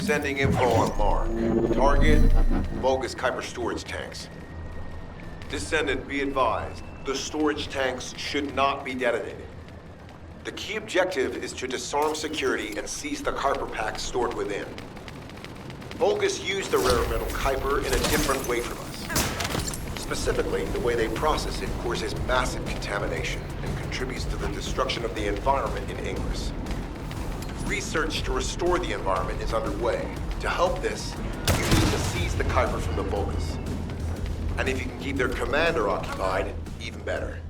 Sending info on Mark. Target, bogus Kuiper storage tanks. Descendant, be advised. The storage tanks should not be detonated. The key objective is to disarm security and seize the Kuiper packs stored within. Bogus used the rare metal Kuiper in a different way from us. Specifically, the way they process it causes massive contamination and contributes to the destruction of the environment in Ingress. Research to restore the environment is underway. To help this, you need to seize the Kuiper from the Bogus. And if you can keep their commander occupied, even better.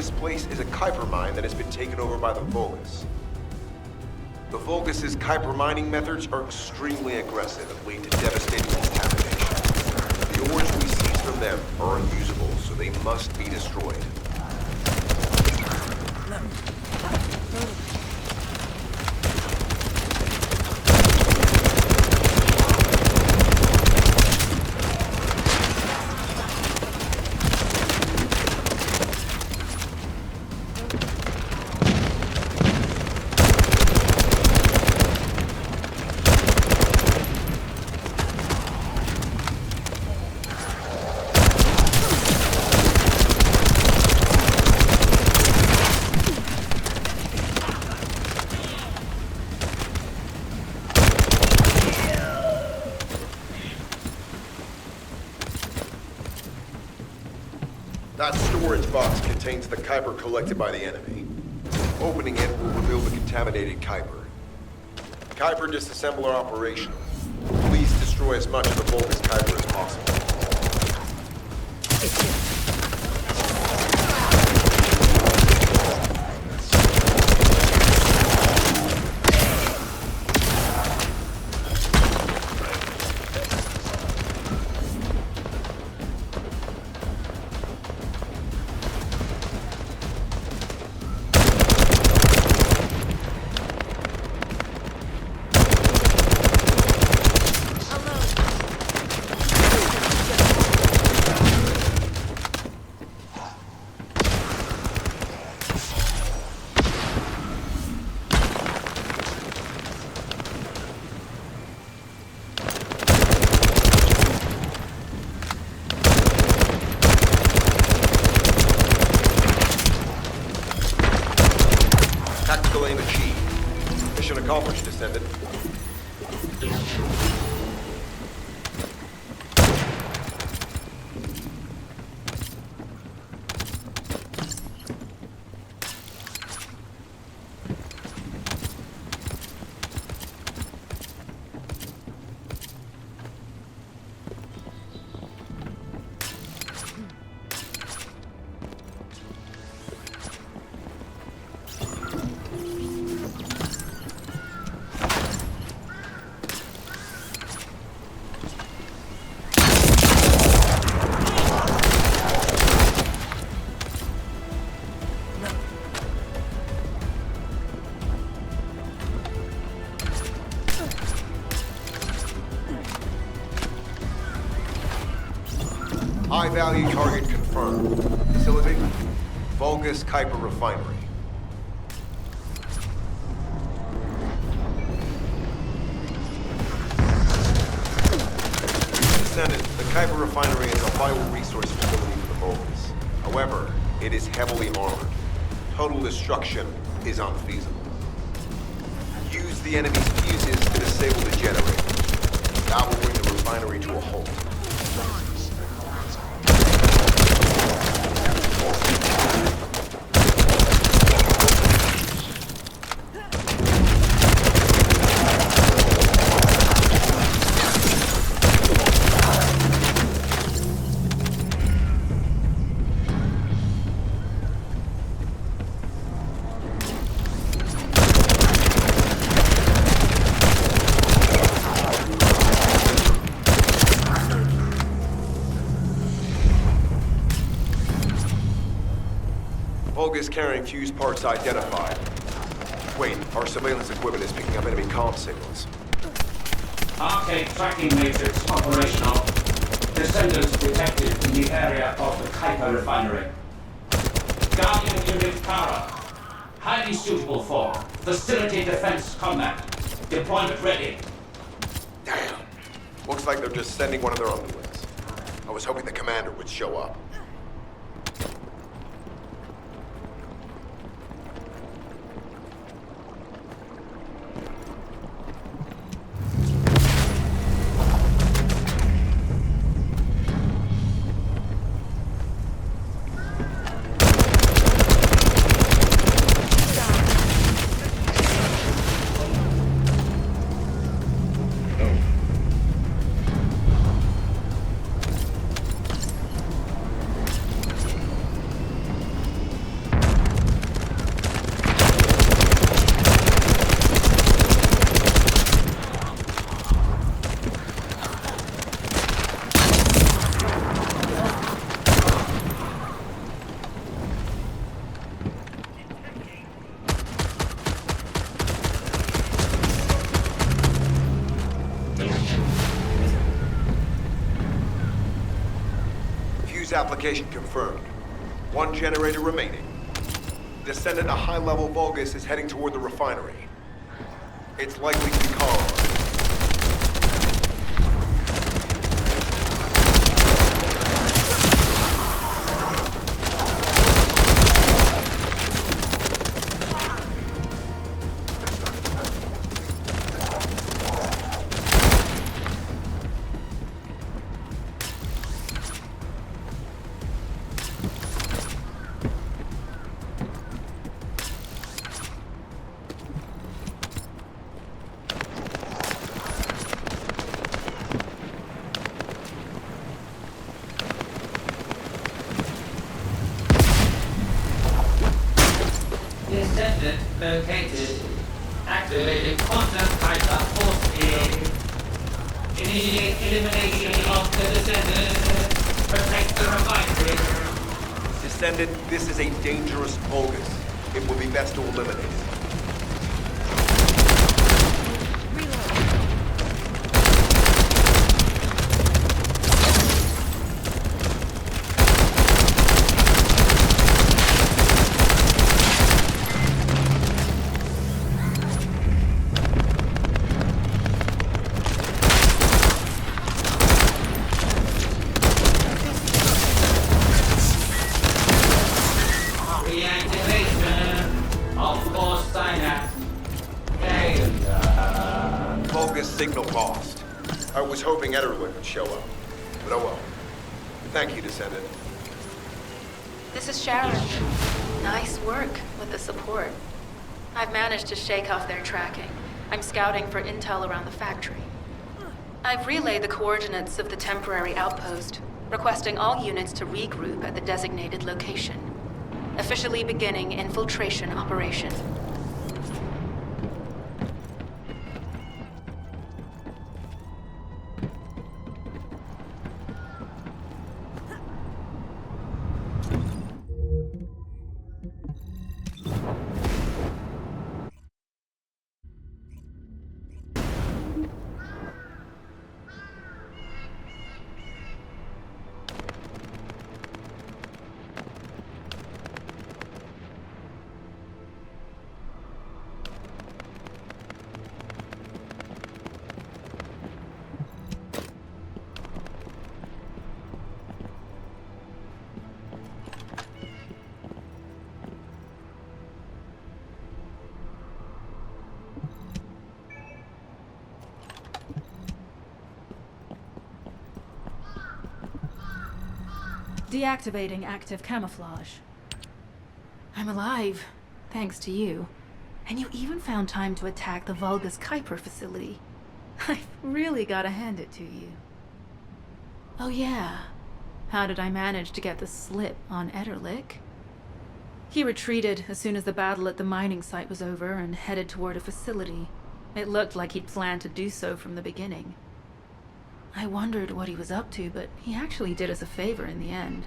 this place is a Kuiper mine that has been taken over by the Vulgus. The Vulgus' Kuiper mining methods are extremely aggressive and lead to devastating contamination. The ores we seize from them are unusable, so they must be destroyed. That storage box contains the Kuiper collected by the enemy. Opening it will reveal the contaminated Kuiper. Kuiper disassembler operational. Please destroy as much of the Vulgus Kuiper as possible. Tactical aim achieved. Mission accomplished, Descendant. High-value target confirmed. Facility? Vulgus Kuiper Refinery. Descendant, the Kuiper Refinery is a vital resource facility for the Vulgus. However, it is heavily armored. Total destruction is unfeasible. Use the enemy's fuses to disable the generator. That will bring the refinery to a halt. Vulgus carrying fuse parts identified. Wait, our surveillance equipment is picking up enemy comm signals. Arcade tracking matrix operational. Descendants detected in the area of the Kuiper refinery. Guardian unit Kara. Highly suitable for facility defense combat. Deployment ready. Damn. Looks like they're just sending one of their underlings. I was hoping the commander would show up. application confirmed. One generator remaining. Descendant, a high-level Vulgus is heading toward the refinery. It's likely to be Kara. Descendant located. Activated quantum hyper force field. Initiate elimination of the descendant. Protect the refinery. Descendant, this is a dangerous Vulgus. It will be best to eliminate it. Signal lost. I was hoping Ederlich would show up. But oh well. Thank you, Descendant. This is Sharon. Nice work with the support. I've managed to shake off their tracking. I'm scouting for intel around the factory. I've relayed the coordinates of the temporary outpost, requesting all units to regroup at the designated location. Officially beginning infiltration operation. Deactivating active camouflage. I'm alive, thanks to you. And you even found time to attack the Vulgus Kuiper facility. I've really gotta hand it to you. Oh yeah, how did I manage to get the slip on Ederlich? He retreated as soon as the battle at the mining site was over and headed toward a facility. It looked like he'd planned to do so from the beginning. I wondered what he was up to, but he actually did us a favor in the end.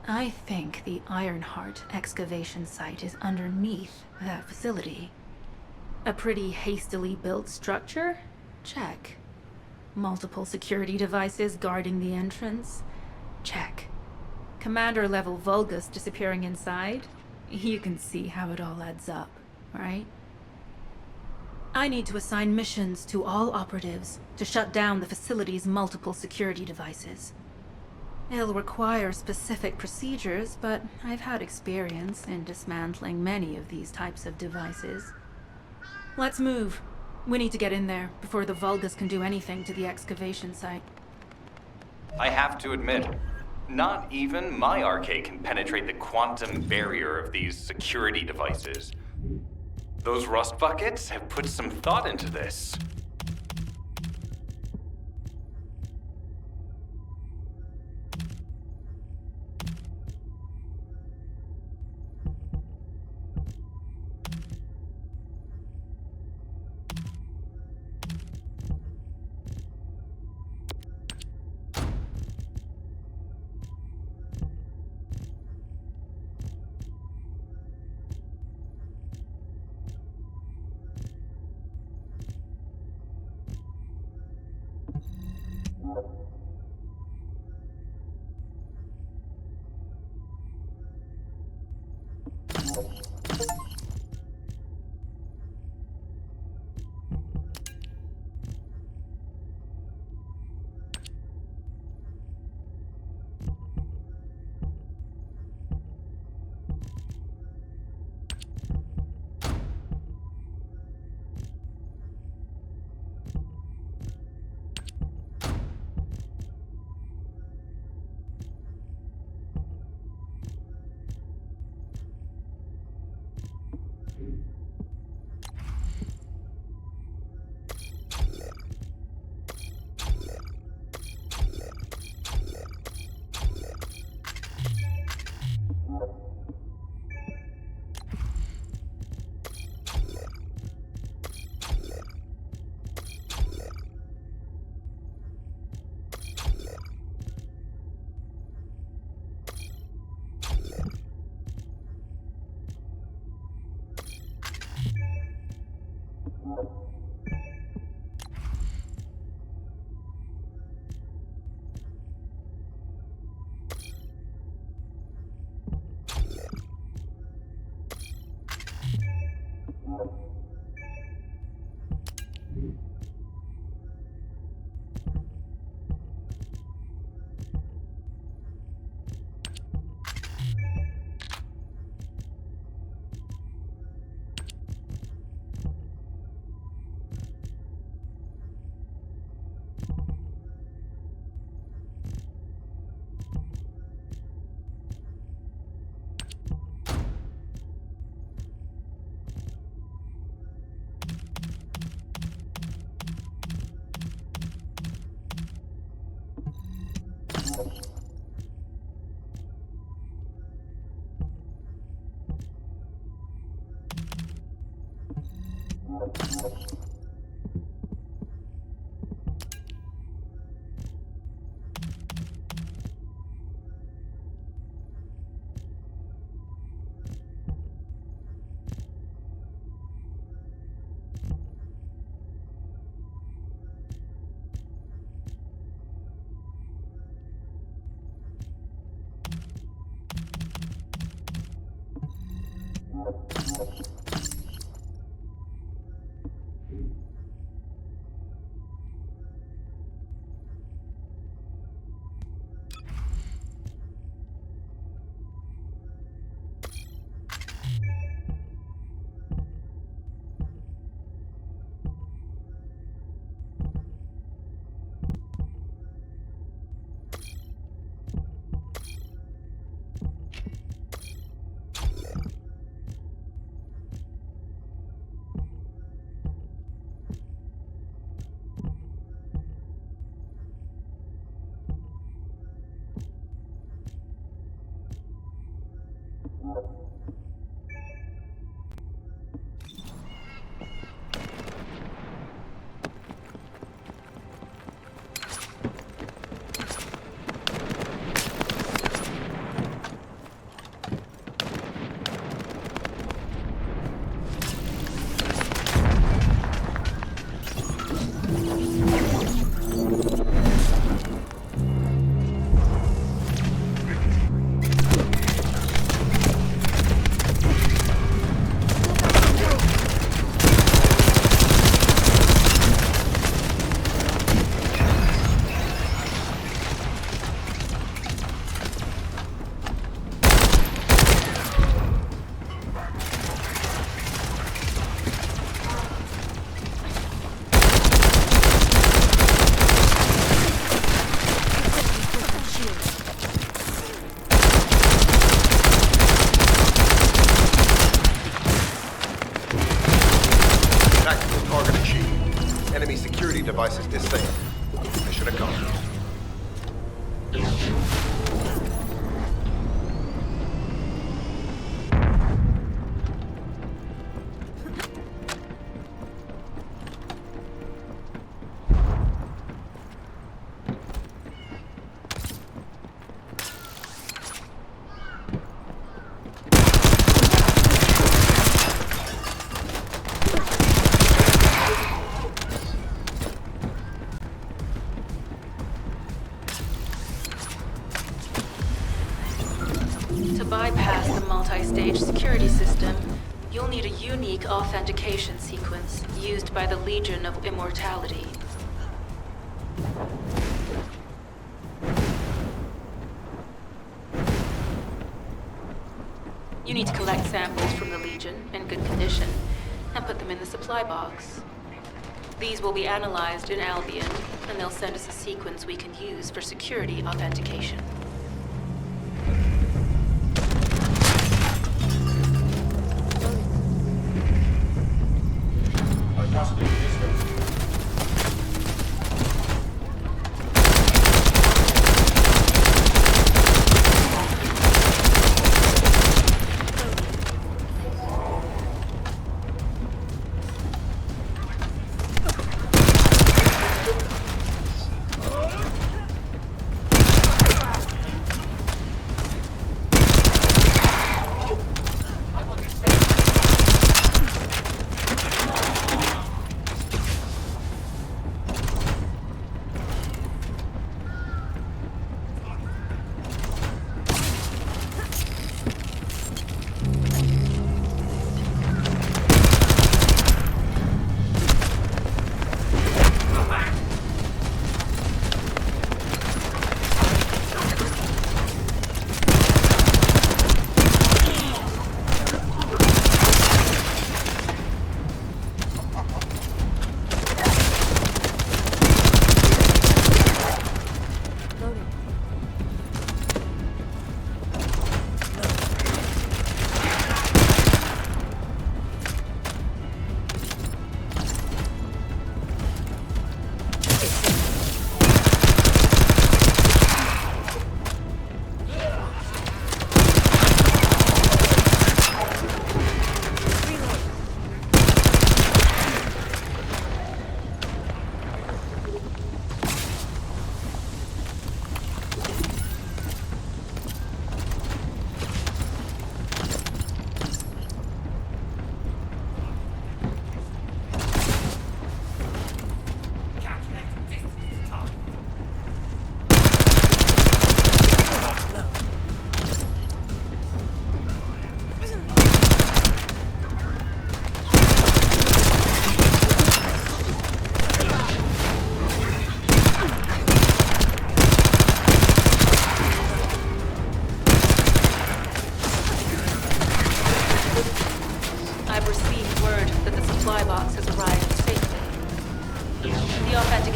I think the Ironheart excavation site is underneath that facility. A pretty hastily built structure? Check. Multiple security devices guarding the entrance? Check. Commander-level Vulgus disappearing inside? You can see how it all adds up, right? I need to assign missions to all operatives to shut down the facility's multiple security devices. It'll require specific procedures, but I've had experience in dismantling many of these types of devices. Let's move. We need to get in there before the Vulgus can do anything to the excavation site. I have to admit, not even my arcade can penetrate the quantum barrier of these security devices. Those rust buckets have put some thought into this. Devices disabled. They should have come. To bypass the multi-stage security system, you'll need a unique authentication sequence used by the Legion of Immortality. You need to collect samples from the Legion in good condition and put them in the supply box. These will be analyzed in Albion, and they'll send us a sequence we can use for security authentication. Possibly distance.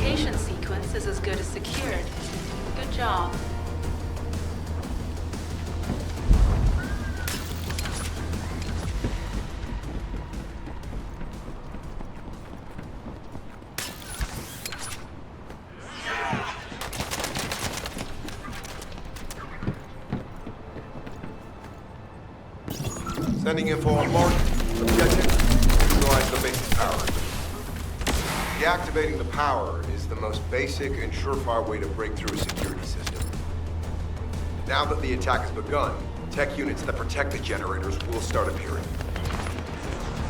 deactivation sequence is as good as secured. Good job. Sending info on mark. Objective, neutralize the base's power. Deactivating the power is the most basic and surefire way to break through a security system. Now that the attack has begun, tech units that protect the generators will start appearing.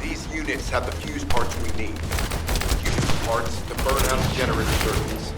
These units have the fuse parts we need. Use the parts to burn out the generator circuits.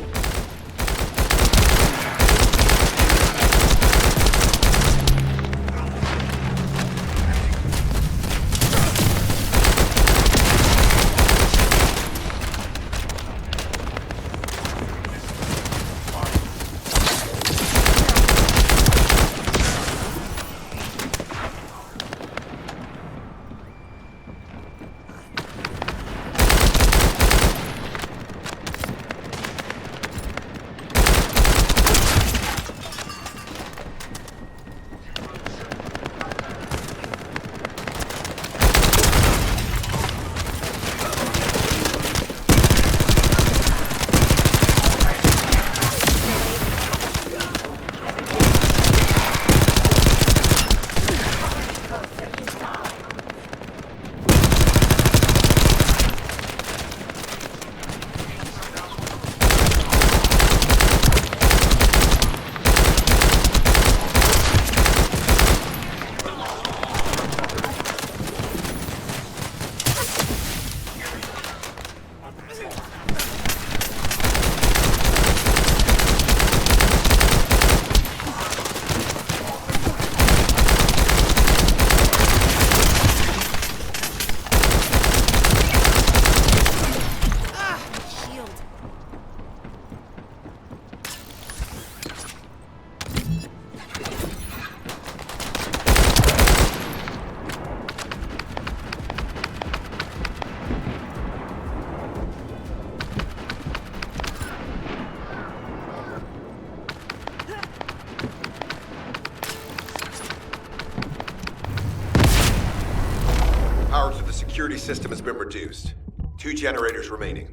Power to the security system has been reduced. 2 generators remaining.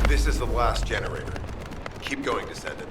This is the last generator. Keep going, Descendant.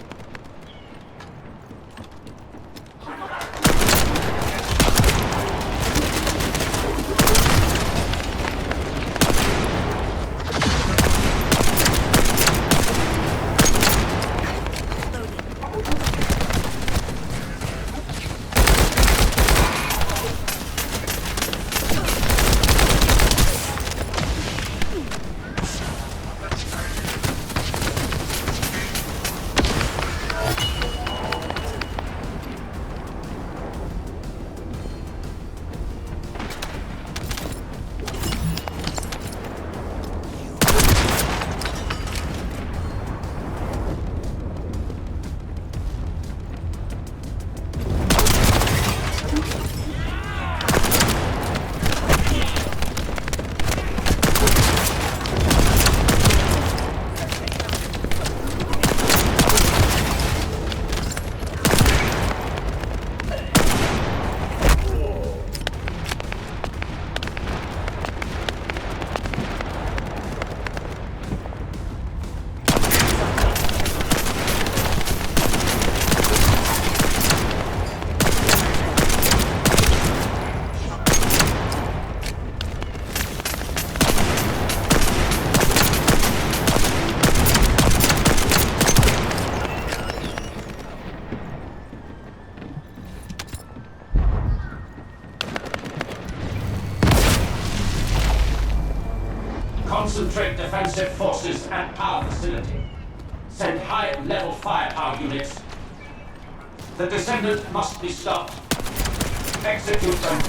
Concentrate defensive forces at our facility. Send high-level firepower units. The Descendant must be stopped. Execute them.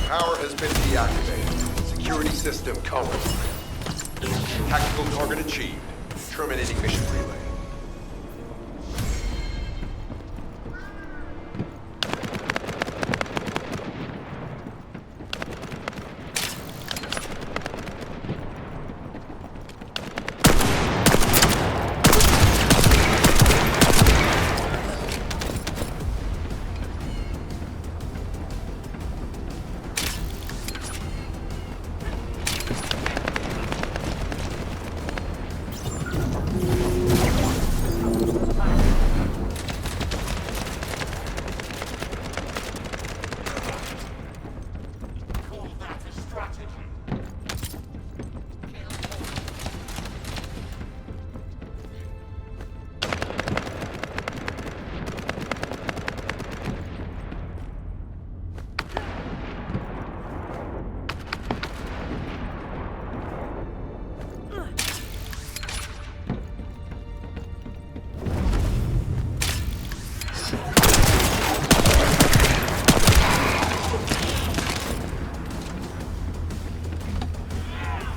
Power has been deactivated. Security system compromised. Tactical target achieved. Terminating mission relay.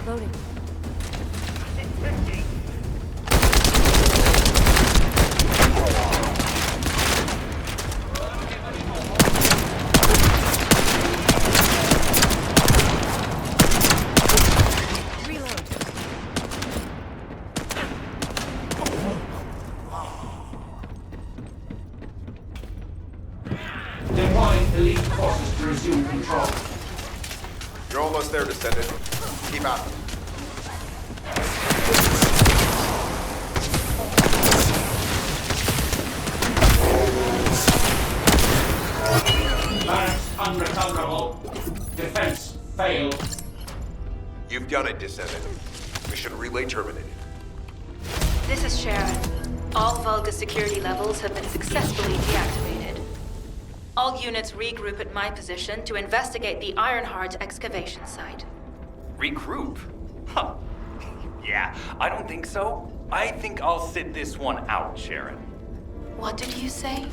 Loading. Deploying elite forces to resume control. You're almost there, Descendant. Keep out. Barracks unrecoverable. Defense failed. You've done it, Descendant. Mission relay terminated. This is Sharon. All Vulga security levels have been successfully deactivated. All units regroup at my position to investigate the Ironheart excavation site. Regroup? Huh. Yeah, I don't think so. I think I'll sit this one out, Sharon. What did you say?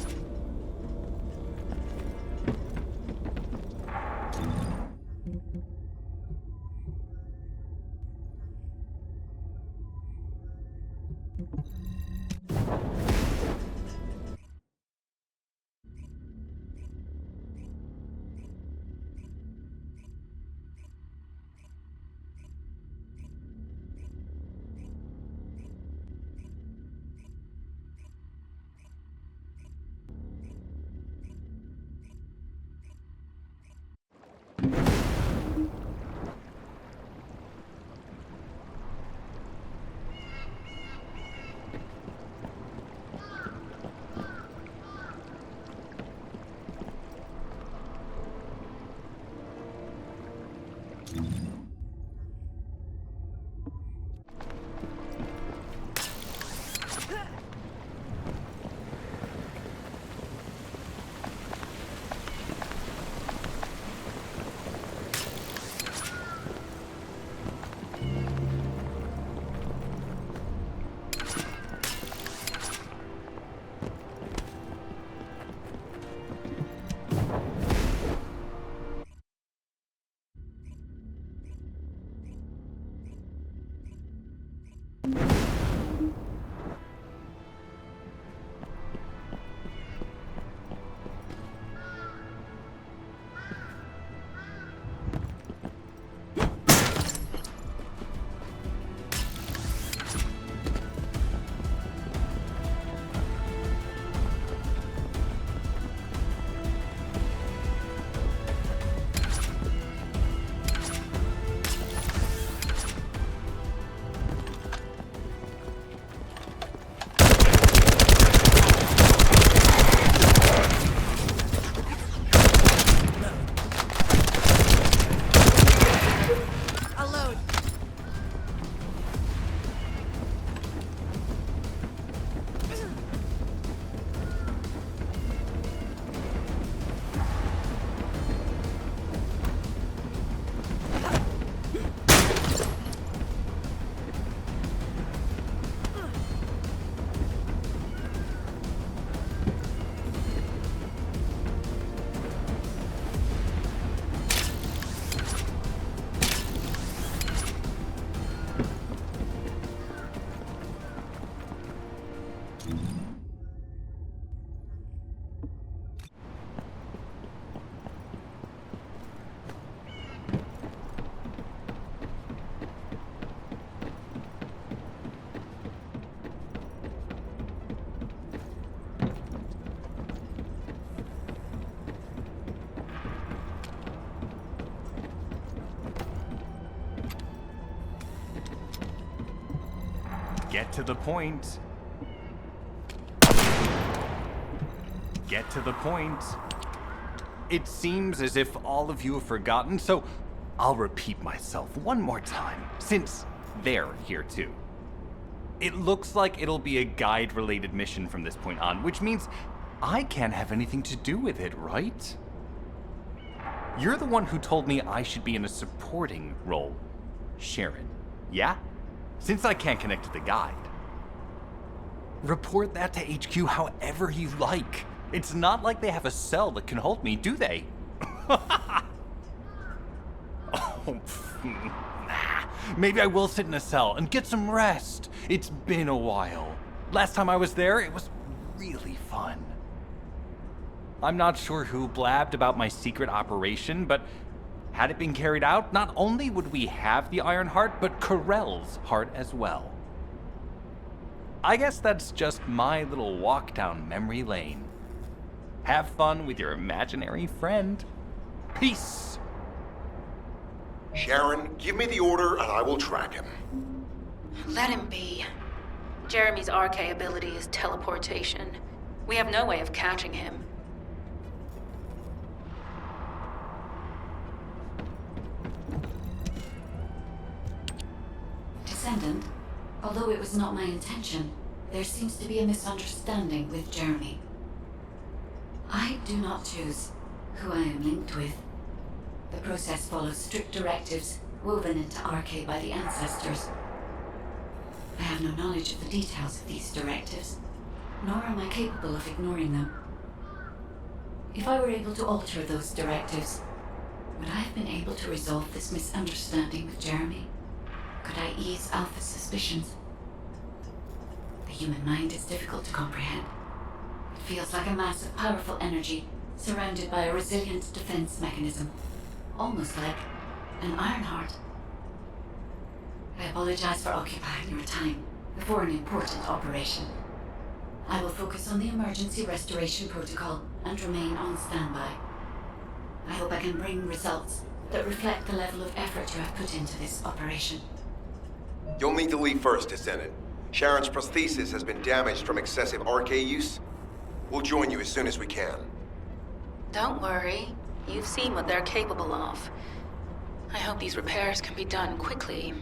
Get to the point. Get to the point. It seems as if all of you have forgotten, so I'll repeat myself one more time, since they're here too. It looks like it'll be a guide-related mission from this point on, which means I can't have anything to do with it, right? You're the one who told me I should be in a supporting role, Sharon, yeah? Since I can't connect to the guide. Report that to HQ however you like. It's not like they have a cell that can hold me, do they? Maybe I will sit in a cell and get some rest. It's been a while. Last time I was there, it was really fun. I'm not sure who blabbed about my secret operation, but had it been carried out, not only would we have the Iron Heart, but Corell's heart as well. I guess that's just my little walk down memory lane. Have fun with your imaginary friend. Peace! Sharon, give me the order and I will track him. Let him be. Jeremy's RK ability is teleportation. We have no way of catching him. Descendant, although it was not my intention, there seems to be a misunderstanding with Jeremy. I do not choose who I am linked with. The process follows strict directives woven into RK by the ancestors. I have no knowledge of the details of these directives, nor am I capable of ignoring them. If I were able to alter those directives, would I have been able to resolve this misunderstanding with Jeremy? Could I ease Alpha's suspicions? The human mind is difficult to comprehend. It feels like a mass of powerful energy surrounded by a resilient defense mechanism, almost like an Iron Heart. I apologize for occupying your time before an important operation. I will focus on the emergency restoration protocol and remain on standby. I hope I can bring results that reflect the level of effort you have put into this operation. You'll need to leave first, Descendant. Sharon's prosthesis has been damaged from excessive RK use. We'll join you as soon as we can. Don't worry. You've seen what they're capable of. I hope these repairs can be done quickly.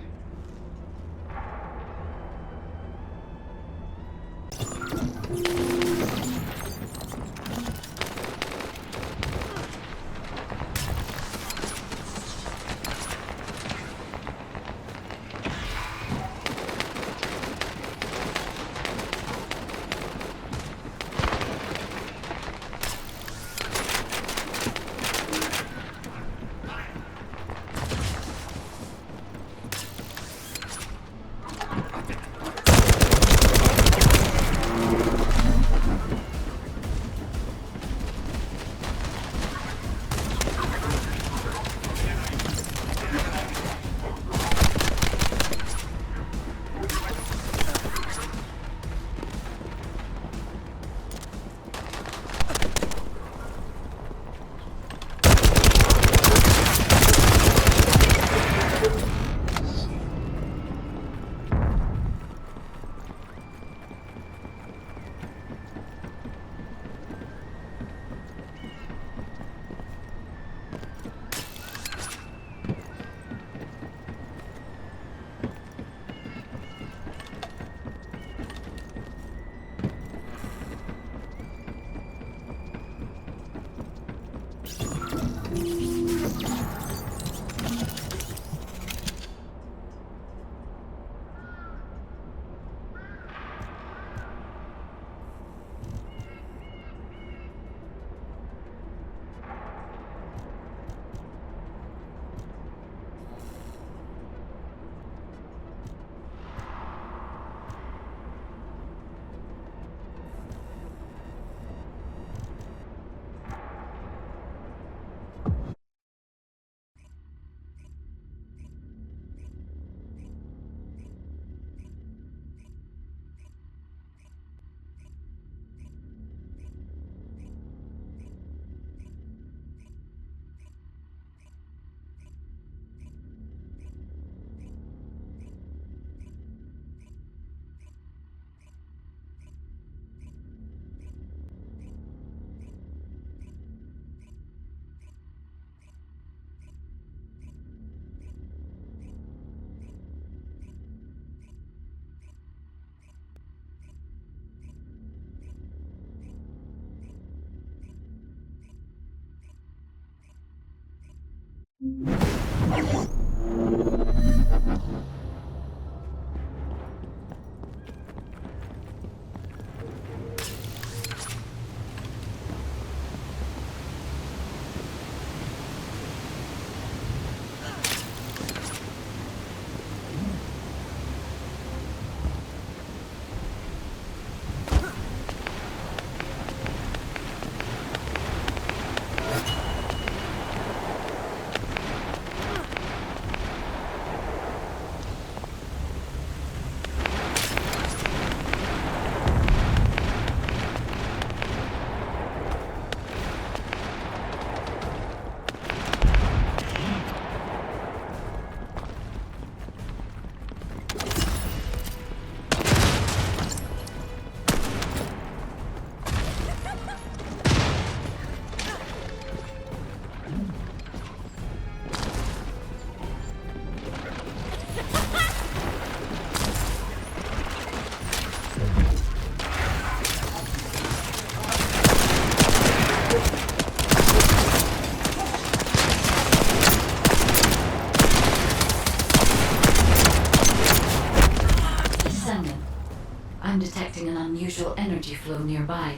I'm detecting an unusual energy flow nearby.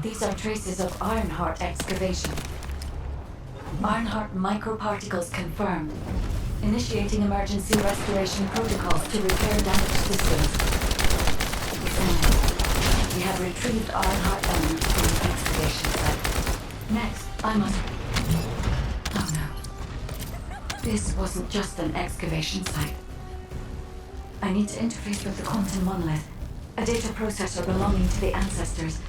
These are traces of Ironheart excavation. Ironheart microparticles confirmed. Initiating emergency restoration protocols to repair damaged systems. Examine. We have retrieved Ironheart elements from the excavation site. Next, I must... Oh no. This wasn't just an excavation site. I need to interface with the quantum monolith, a data processor belonging to the ancestors.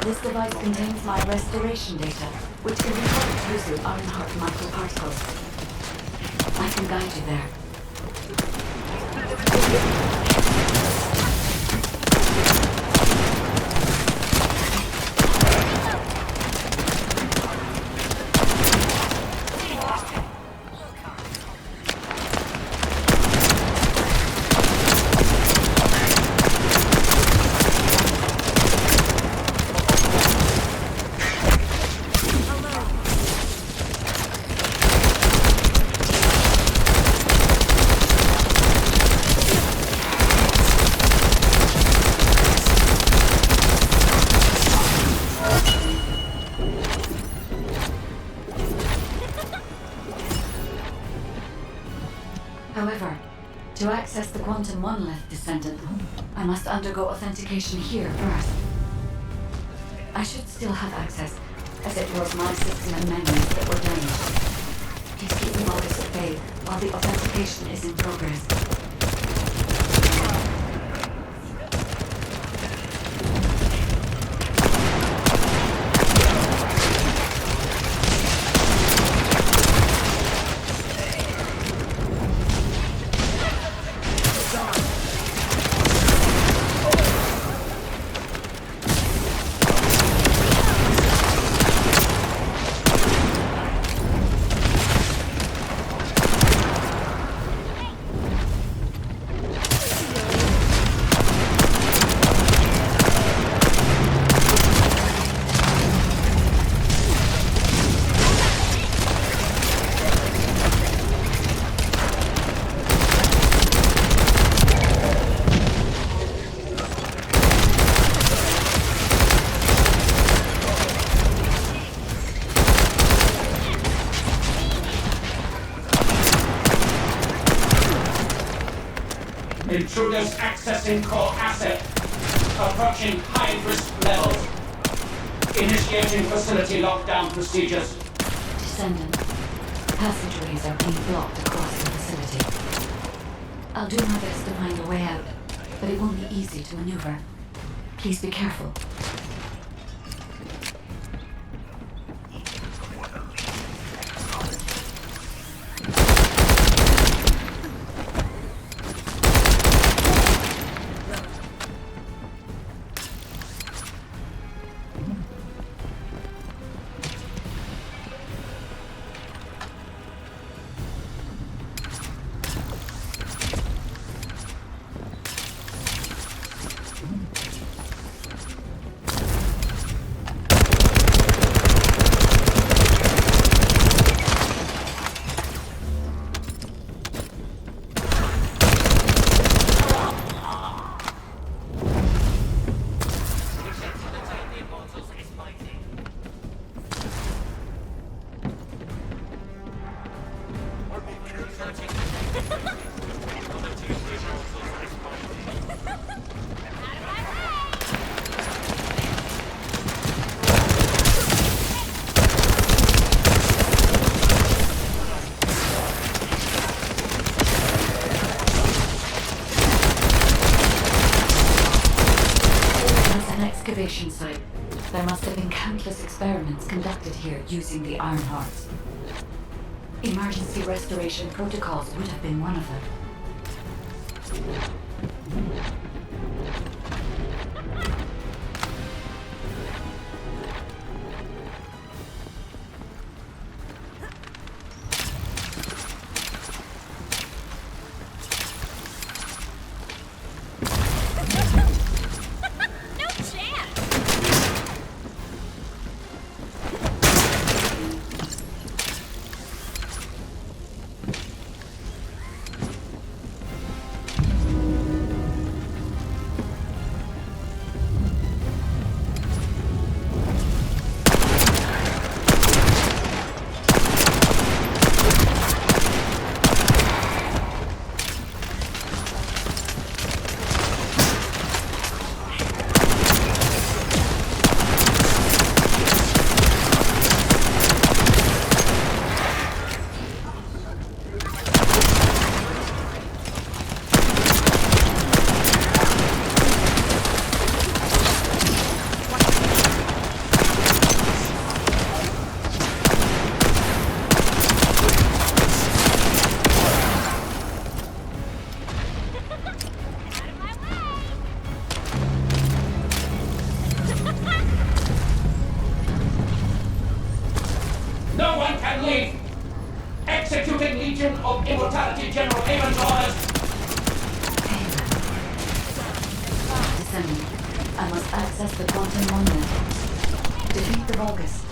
This device contains my restoration data, which can be hacked using Ironheart microparticles. I can guide you there. However, to access the quantum monolith, Descendant, I must undergo authentication here first. I should still have access, as it was my system and memories that were damaged. Please keep the Vulgus at bay while the authentication is in progress. Intruders accessing core asset. Approaching high-risk levels. Initiating facility lockdown procedures. Descendant, passageways are being blocked across the facility. I'll do my best to find a way out, but it won't be easy to maneuver. Please be careful. Excavation site. There must have been countless experiments conducted here using the Iron Hearts. Emergency restoration protocols would have been one of them. No one can leave! Executing Legion of Immortality General Haven's orders! Descendant, I must access the quantum monolith. Defeat the Vulgus.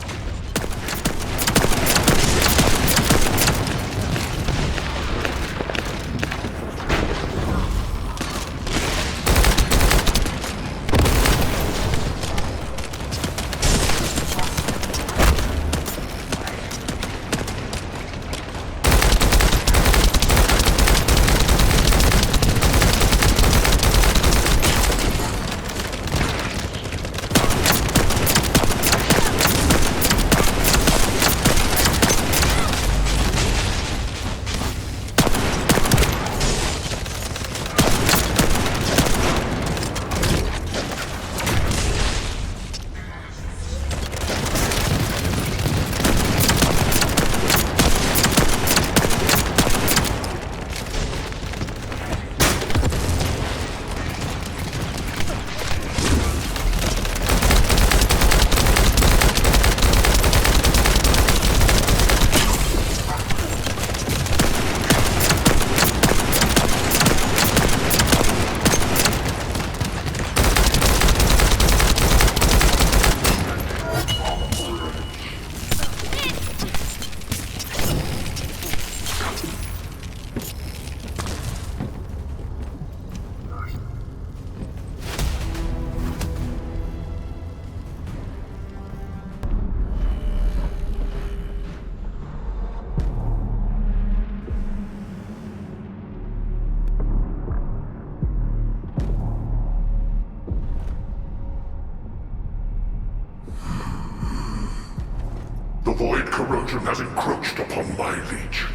Legion has encroached upon my legion.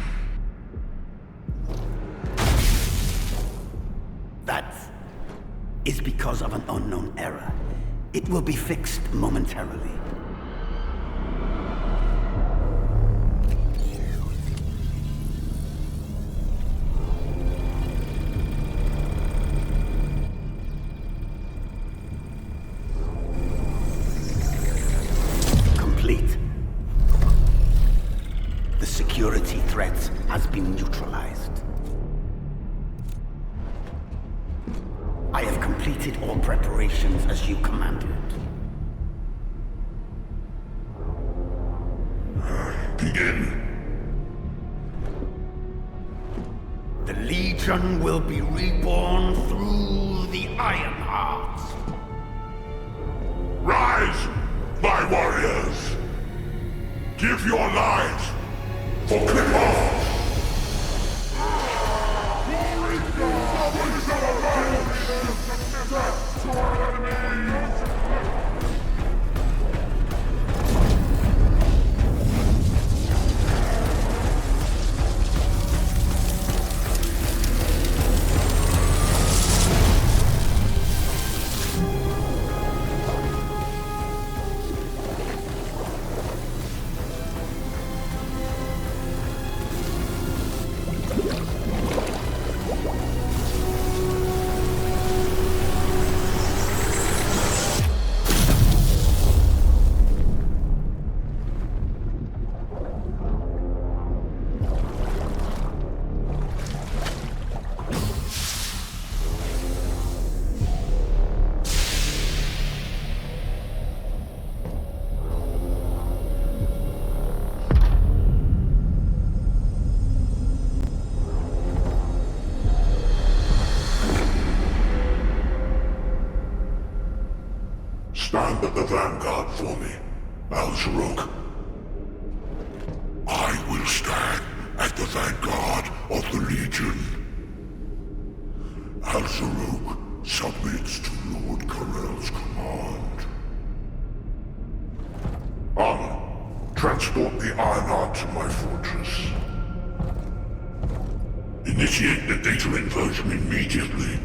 That is because of an unknown error. It will be fixed momentarily. Complete. The security threat has been neutralized. I have completed all preparations as you commanded. Begin. The Legion will be reborn through the Ironheart. Rise, my warriors! Give your lives for Cliff-Off! Stand at the vanguard for me, Al-Zaruk. I will stand at the vanguard of the Legion. Al-Zaruk submits to Lord Karel's command. Anna, transport the Ironheart to my fortress. Initiate the data inversion immediately.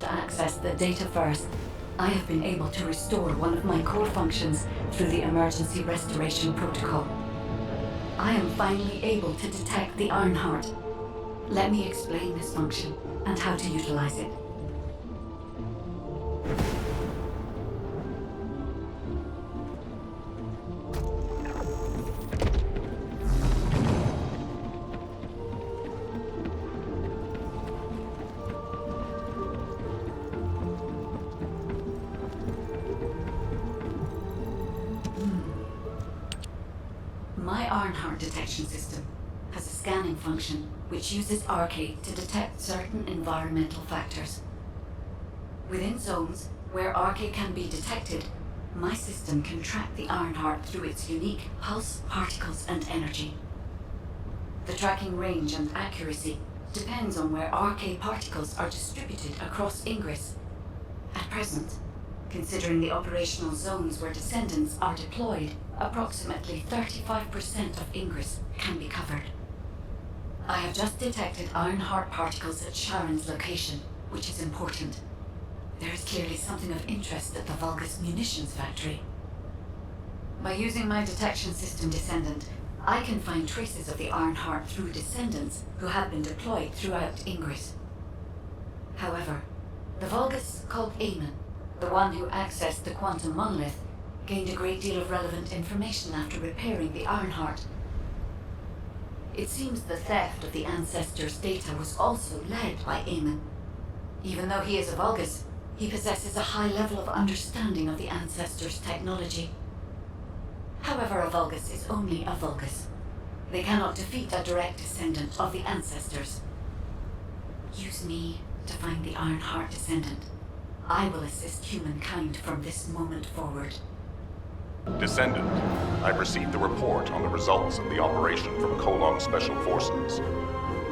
To access the data first, I have been able to restore one of my core functions through the emergency restoration protocol. I am finally able to detect the Ironheart. Let me explain this function and how to utilize it. My Ironheart detection system has a scanning function which uses Arcade to detect certain environmental factors. Within zones where Arcade can be detected, my system can track the Ironheart through its unique pulse, particles, and energy. The tracking range and accuracy depends on where Arcade particles are distributed across Ingress. At present, considering the operational zones where Descendants are deployed, approximately 35% of Ingress can be covered. I have just detected Ironheart particles at Sharon's location, which is important. There is clearly something of interest at the Vulgus munitions factory. By using my detection system Descendant, I can find traces of the Ironheart through Descendants who have been deployed throughout Ingress. However, the Vulgus called Aemon The one who accessed the quantum monolith gained a great deal of relevant information after repairing the Ironheart. It seems the theft of the Ancestors' data was also led by Eamon. Even though he is a Vulgus, he possesses a high level of understanding of the Ancestors' technology. However, a Vulgus is only a Vulgus. They cannot defeat a direct descendant of the Ancestors. Use me to find the Ironheart descendant. I will assist humankind from this moment forward. Descendant, I've received the report on the results of the operation from Colon Special Forces.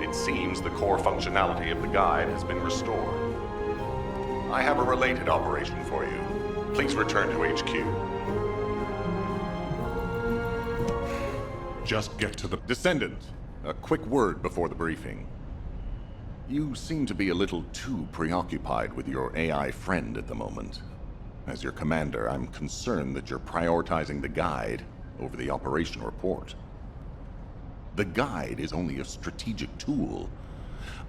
It seems the core functionality of the guide has been restored. I have a related operation for you. Please return to HQ. Just get to the... Descendant, a quick word before the briefing. You seem to be a little too preoccupied with your AI friend at the moment. As your commander, I'm concerned that you're prioritizing the guide over the operation report. The guide is only a strategic tool.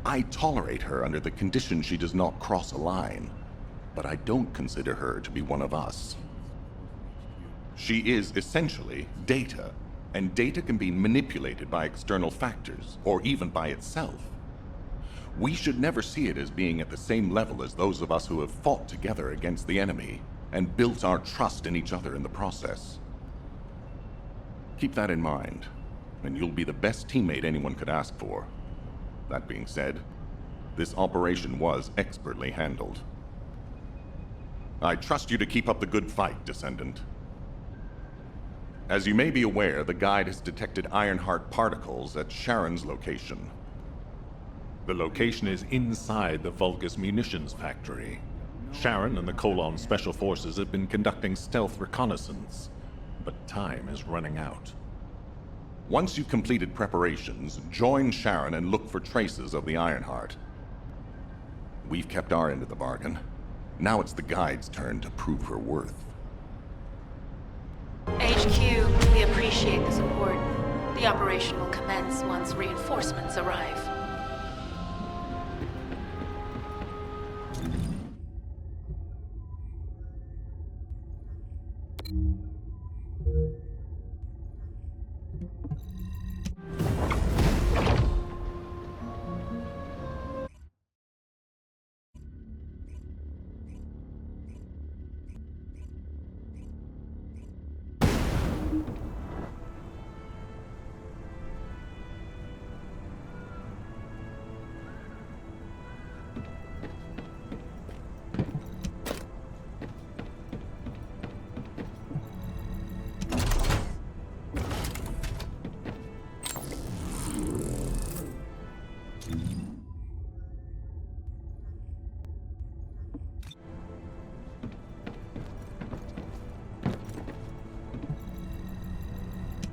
I tolerate her under the condition she does not cross a line, but I don't consider her to be one of us. She is essentially data, and data can be manipulated by external factors, or even by itself. We should never see it as being at the same level as those of us who have fought together against the enemy and built our trust in each other in the process. Keep that in mind, and you'll be the best teammate anyone could ask for. That being said, this operation was expertly handled. I trust you to keep up the good fight, Descendant. As you may be aware, the guide has detected Ironheart particles at Sharon's location. The location is inside the Vulgus munitions factory. Sharon and the Colon Special Forces have been conducting stealth reconnaissance, but time is running out. Once you've completed preparations, join Sharon and look for traces of the Ironheart. We've kept our end of the bargain. Now it's the guide's turn to prove her worth. HQ, we appreciate the support. The operation will commence once reinforcements arrive.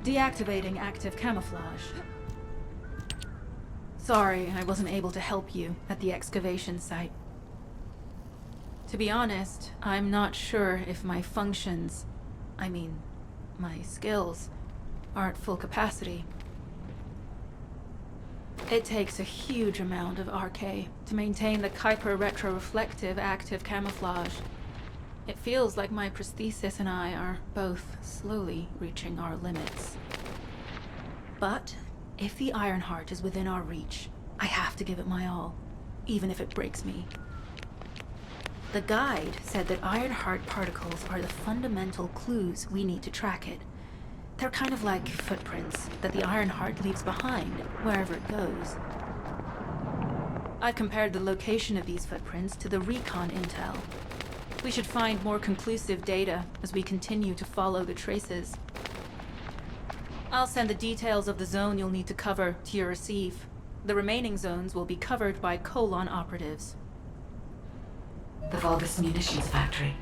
Deactivating active camouflage. Sorry, I wasn't able to help you at the excavation site. To be honest, I'm not sure if my functions, my skills, are at full capacity. It takes a huge amount of RK to maintain the Kuiper retroreflective active camouflage. It feels like my prosthesis and I are both slowly reaching our limits. But if the Ironheart is within our reach, I have to give it my all, even if it breaks me. The guide said that Ironheart particles are the fundamental clues we need to track it. They're kind of like footprints that the Ironheart leaves behind wherever it goes. I've compared the location of these footprints to the recon intel. We should find more conclusive data as we continue to follow the traces. I'll send the details of the zone you'll need to cover to your receive. The remaining zones will be covered by Colon operatives. The Vulgus munitions factory.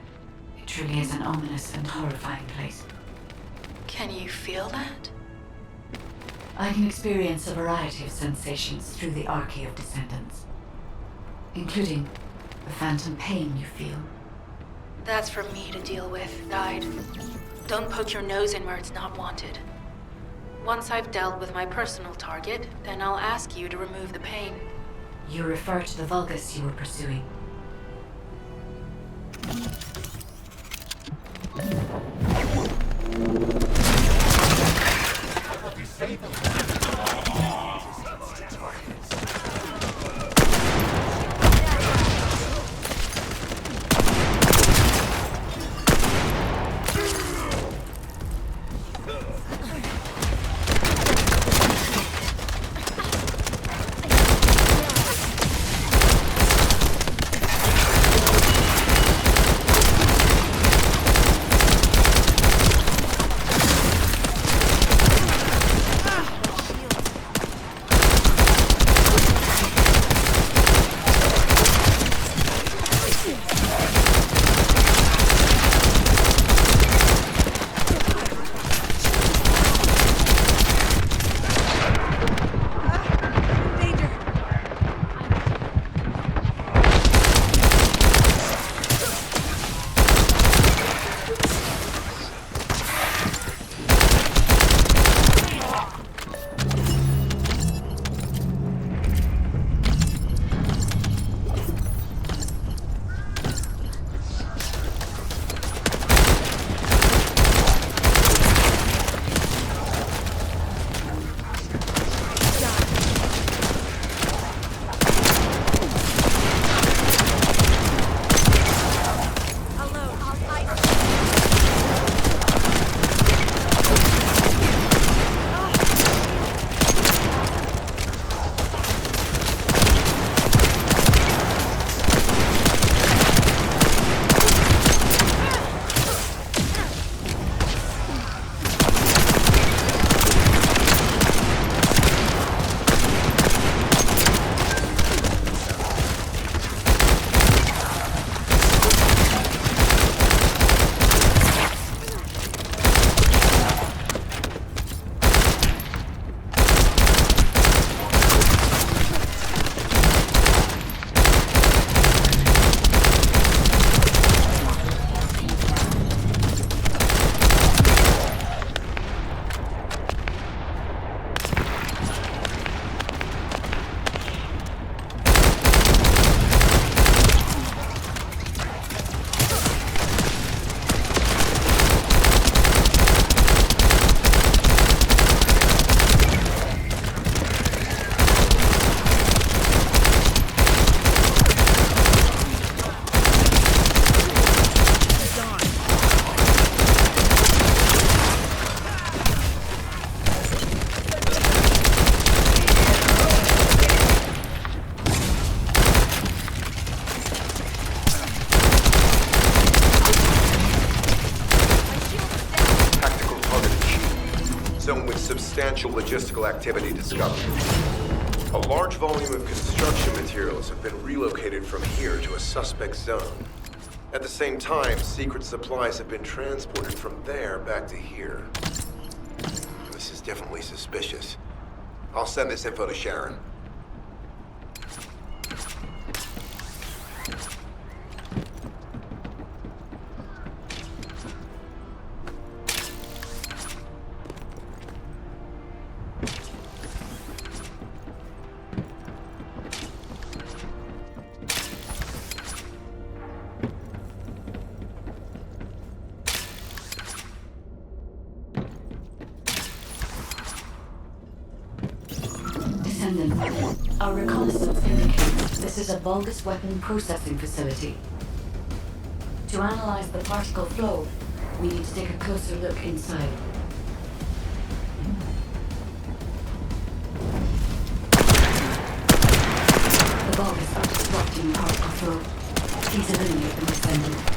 It truly is an ominous and horrifying place. Can you feel that? I can experience a variety of sensations through the Archae of Descendants, including the phantom pain you feel. That's for me to deal with, Guide. Don't poke your nose in where it's not wanted. Once I've dealt with my personal target, then I'll ask you to remove the pain. You refer to the Vulgus you were pursuing. Substantial logistical activity discovered. A large volume of construction materials have been relocated from here to a suspect zone. At the same time, secret supplies have been transported from there back to here. This is definitely suspicious. I'll send this info to Sharon. Our reconnaissance indicates this is a Vulgus weapon processing facility. To analyze the particle flow, we need to take a closer look inside. The Vulgus are disrupting the particle flow. Please eliminate the Descendant.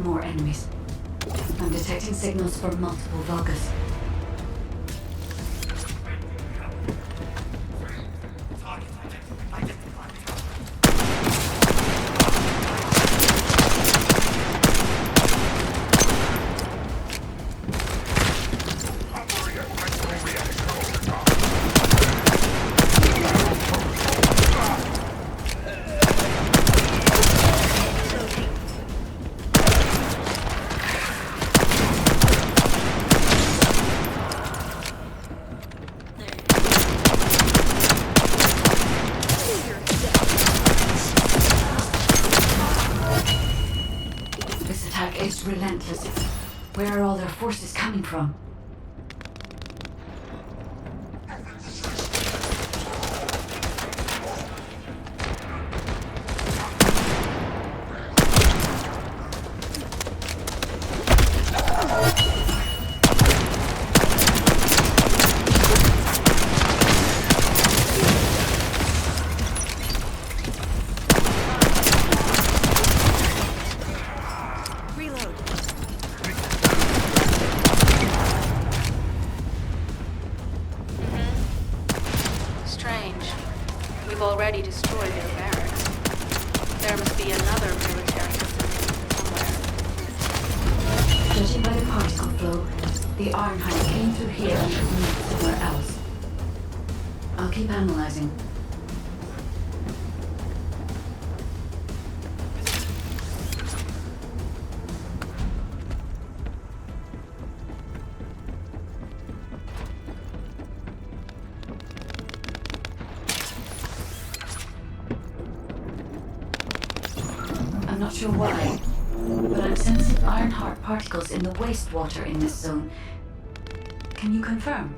More enemies. I'm detecting signals from multiple Vulgus. is relentless. Where are all their forces coming from? Strange. We've already destroyed their barracks. There must be another military facility somewhere. Judging by the particle flow, the Ironheart came through here and has moved somewhere else. I'll keep analyzing. I'm not sure why, but I'm sensing Ironheart particles in the wastewater in this zone. Can you confirm?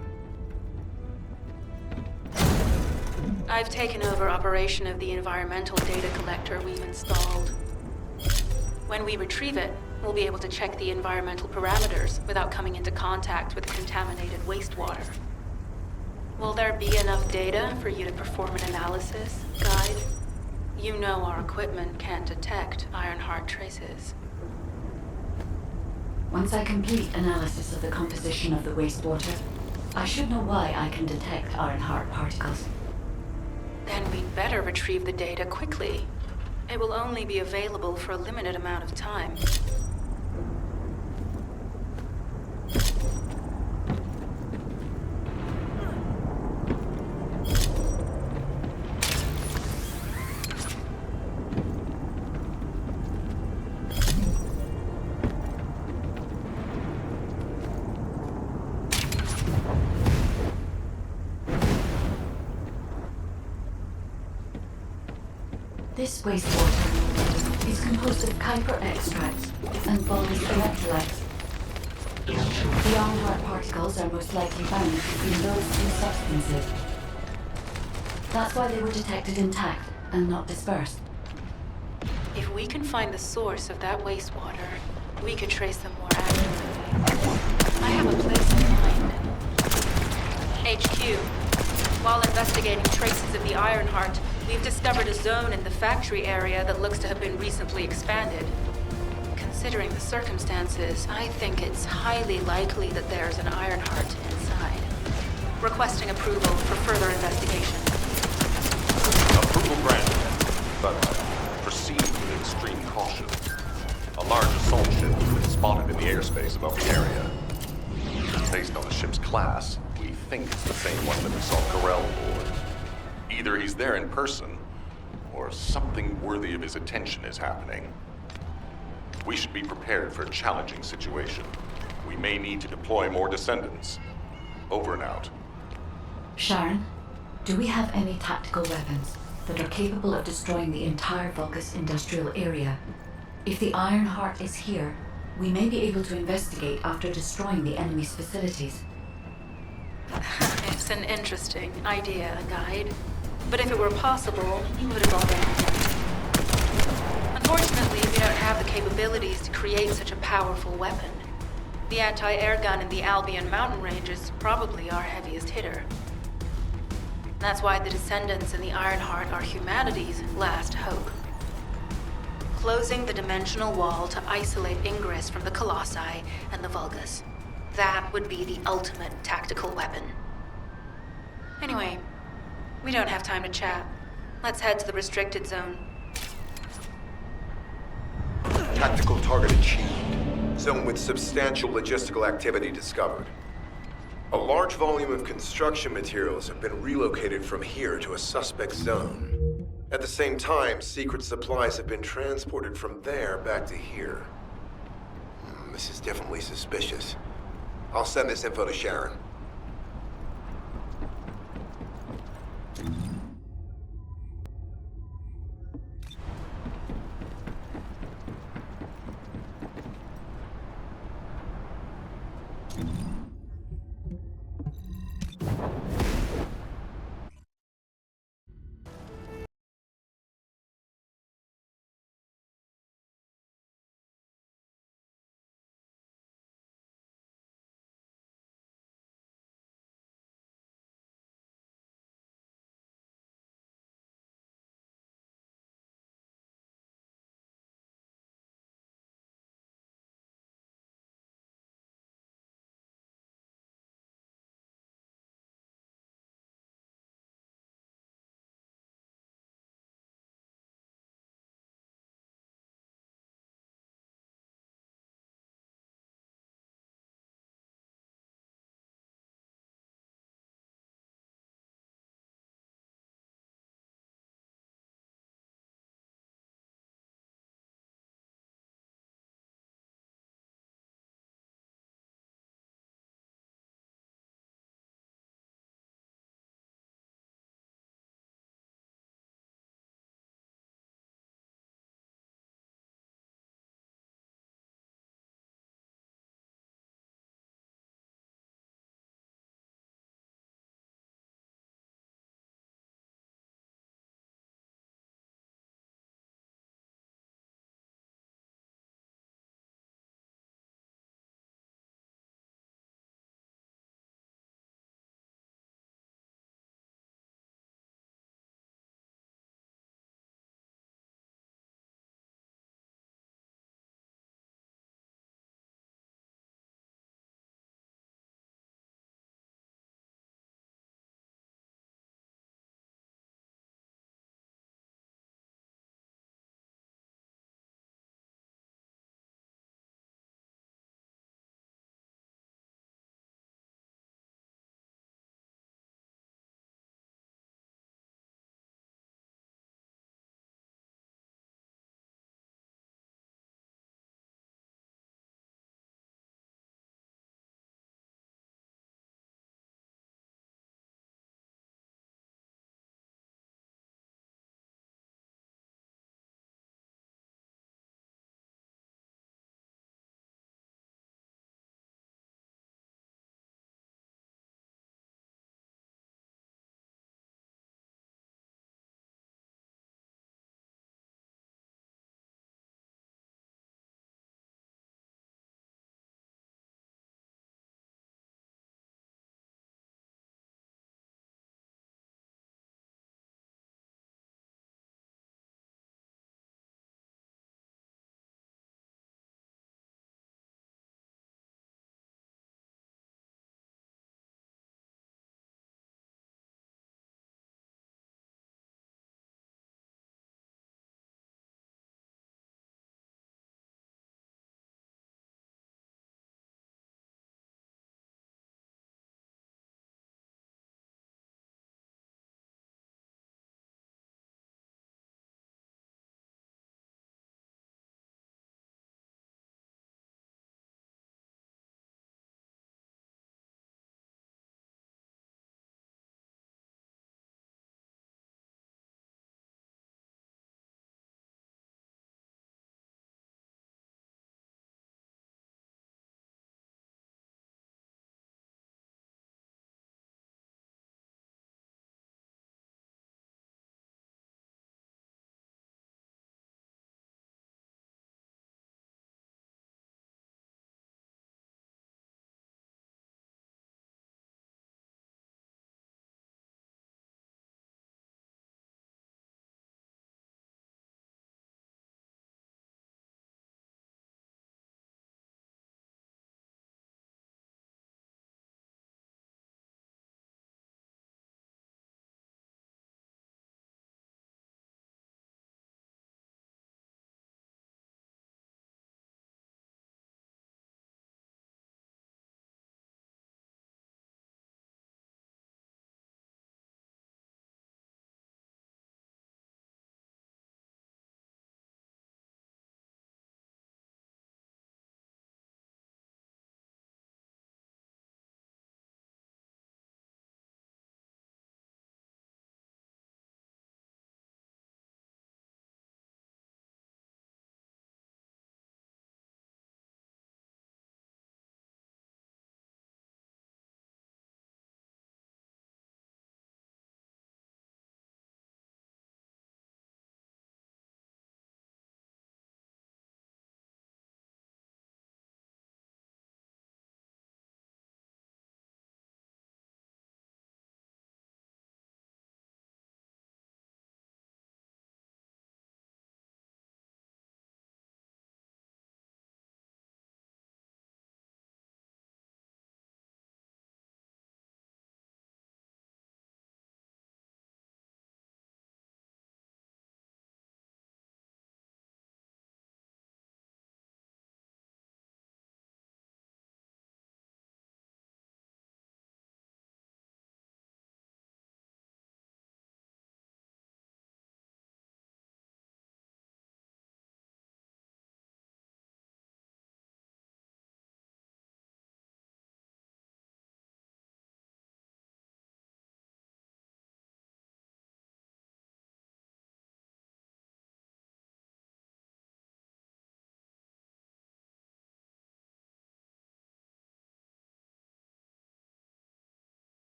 I've taken over operation of the environmental data collector we've installed. When we retrieve it, we'll be able to check the environmental parameters without coming into contact with contaminated wastewater. Will there be enough data for you to perform an analysis, Guide? You know our equipment can't detect Ironheart traces. Once I complete analysis of the composition of the wastewater, I should know why I can detect Ironheart particles. Then we'd better retrieve the data quickly. It will only be available for a limited amount of time. This wastewater is composed of Kuiper extracts and Vulgus electrolytes. The Ironheart particles are most likely found between those two substances. That's why they were detected intact and not dispersed. If we can find the source of that wastewater, we could trace them more accurately. I have a place in mind. HQ. While investigating traces of the Ironheart, we've discovered a zone in the factory area that looks to have been recently expanded. Considering the circumstances, I think it's highly likely that there's an Ironheart inside. Requesting approval for further investigation. Approval granted, but proceed with extreme caution. A large assault ship has been spotted in the airspace above the area. Based on the ship's class, we think it's the same one that we saw Corell aboard. Either he's there in person, or something worthy of his attention is happening. We should be prepared for a challenging situation. We may need to deploy more descendants. Over and out. Sharon, do we have any tactical weapons that are capable of destroying the entire Vulgus industrial area? If the Ironheart is here, we may be able to investigate after destroying the enemy's facilities. It's an interesting idea, Guide. But if it were possible, you would have already done it. Unfortunately, we don't have the capabilities to create such a powerful weapon. The anti-air gun in the Albion mountain range is probably our heaviest hitter. That's why the Descendants and the Ironheart are humanity's last hope. Closing the dimensional wall to isolate ingress from the Colossi and the Vulgus. That would be the ultimate tactical weapon. Anyway, we don't have time to chat. Let's head to the restricted zone. Tactical target achieved. Zone with substantial logistical activity discovered. A large volume of construction materials have been relocated from here to a suspect zone. At the same time, secret supplies have been transported from there back to here. This is definitely suspicious. I'll send this info to Sharon.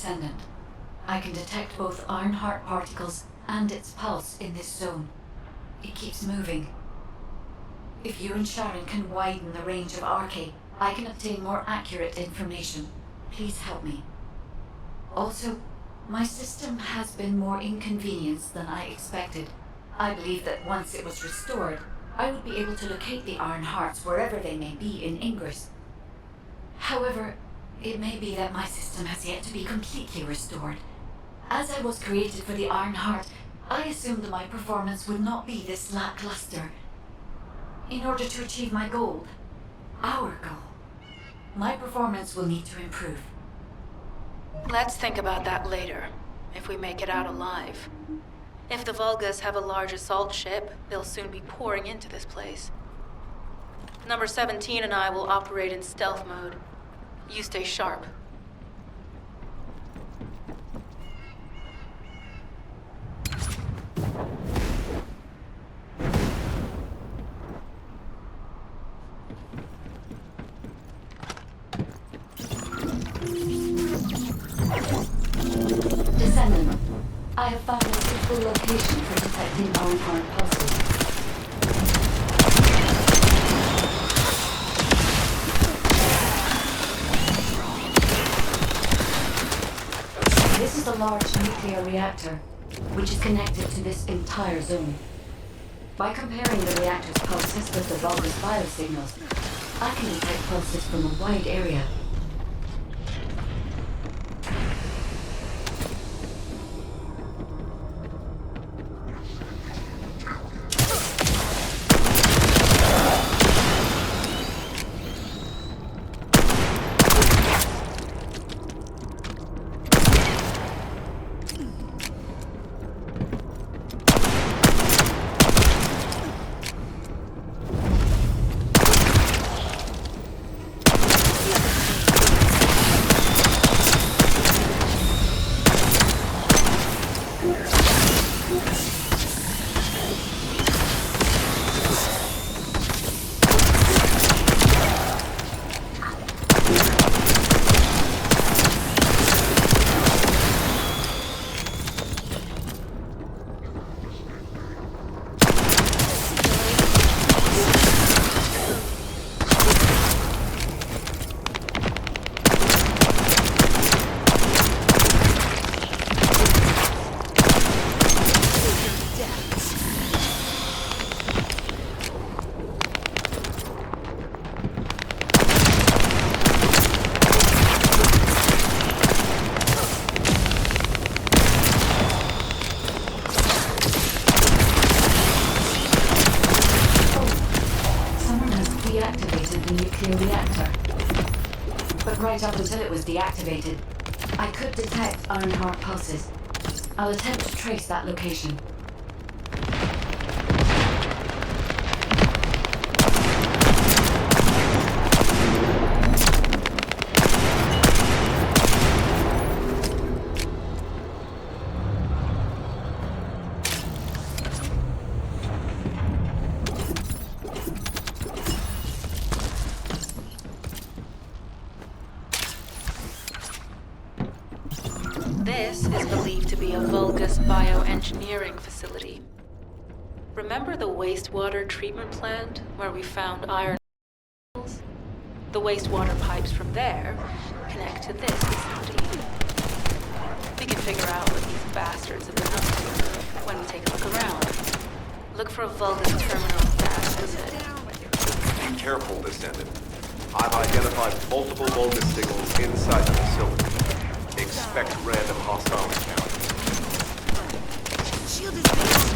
Descendant. I can detect both Ironheart particles and its pulse in this zone. It keeps moving. If you and Sharon can widen the range of RK, I can obtain more accurate information. Please help me. Also, my system has been more inconvenienced than I expected. I believe that once it was restored, I would be able to locate the Iron Hearts wherever they may be in Ingress. However, it may be that my system has yet to be completely restored. As I was created for the Iron Heart, I assumed my performance would not be this lackluster. In order to achieve my goal, our goal, my performance will need to improve. Let's think about that later, if we make it out alive. If the Vulgas have a large assault ship, they'll soon be pouring into this place. Number 17 and I will operate in stealth mode. You stay sharp. Descendant, I have found a suitable location for detecting Ironheart pulses. This is a large nuclear reactor, which is connected to this entire zone. By comparing the reactor's pulses with the Vulgus biosignals, I can detect pulses from a wide area. Right up until it was deactivated, I could detect Ironheart pulses. I'll attempt to trace that location. This is believed to be a Vulgus bioengineering facility. Remember the wastewater treatment plant where we found iron? The wastewater pipes from there connect to this facility. We can figure out what these bastards have been up to when we take a look around. Look for a Vulgus terminal gas exit. Be careful, Descendant. I've identified multiple Vulgus signals inside the facility. Expect random hostile encounters. Shield is down.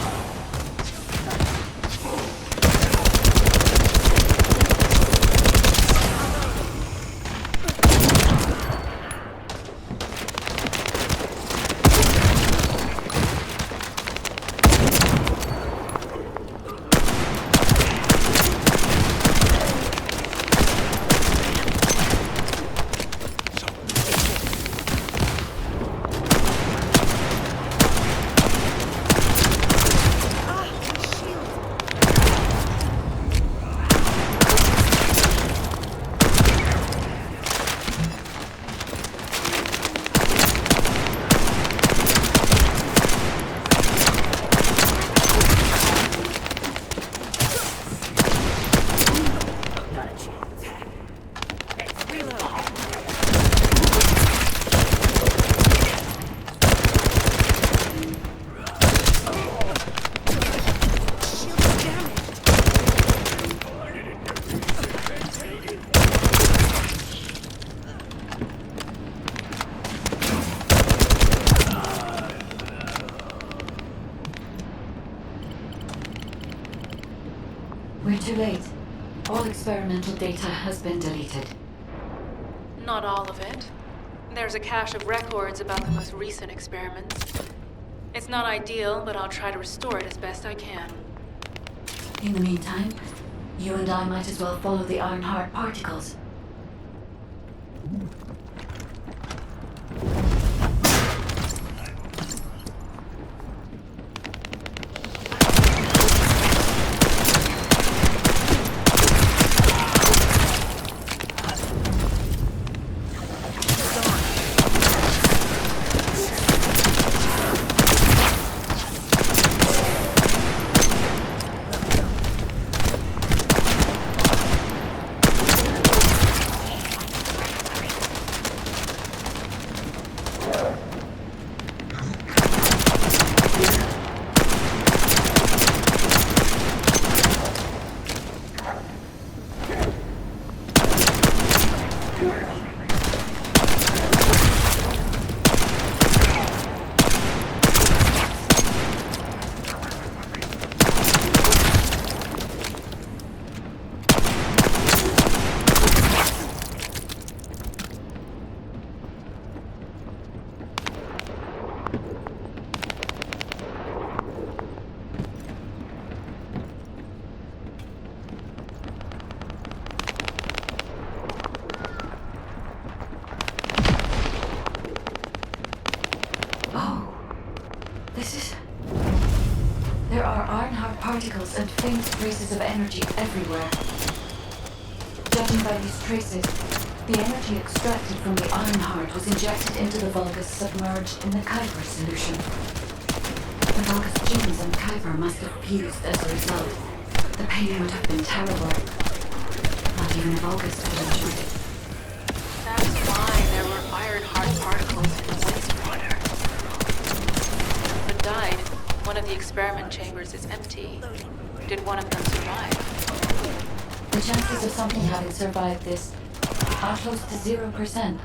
We're too late. All experimental data has been deleted. Not all of it. There's a cache of records about the most recent experiments. It's not ideal, but I'll try to restore it as best I can. In the meantime, you and I might as well follow the Ironheart particles. There are Ironheart particles and faint traces of energy everywhere. Judging by these traces, the energy extracted from the Ironheart was injected into the Vulgus submerged in the Kuiper solution. The Vulgus genes and Kuiper must have fused as a result. The pain would have been terrible. Not even the Vulgus could endure it. That's why there were Ironheart particles in the wastewater. But died. One of the experiment chambers is empty. Did one of them survive? The chances of something having survived this are close to 0%.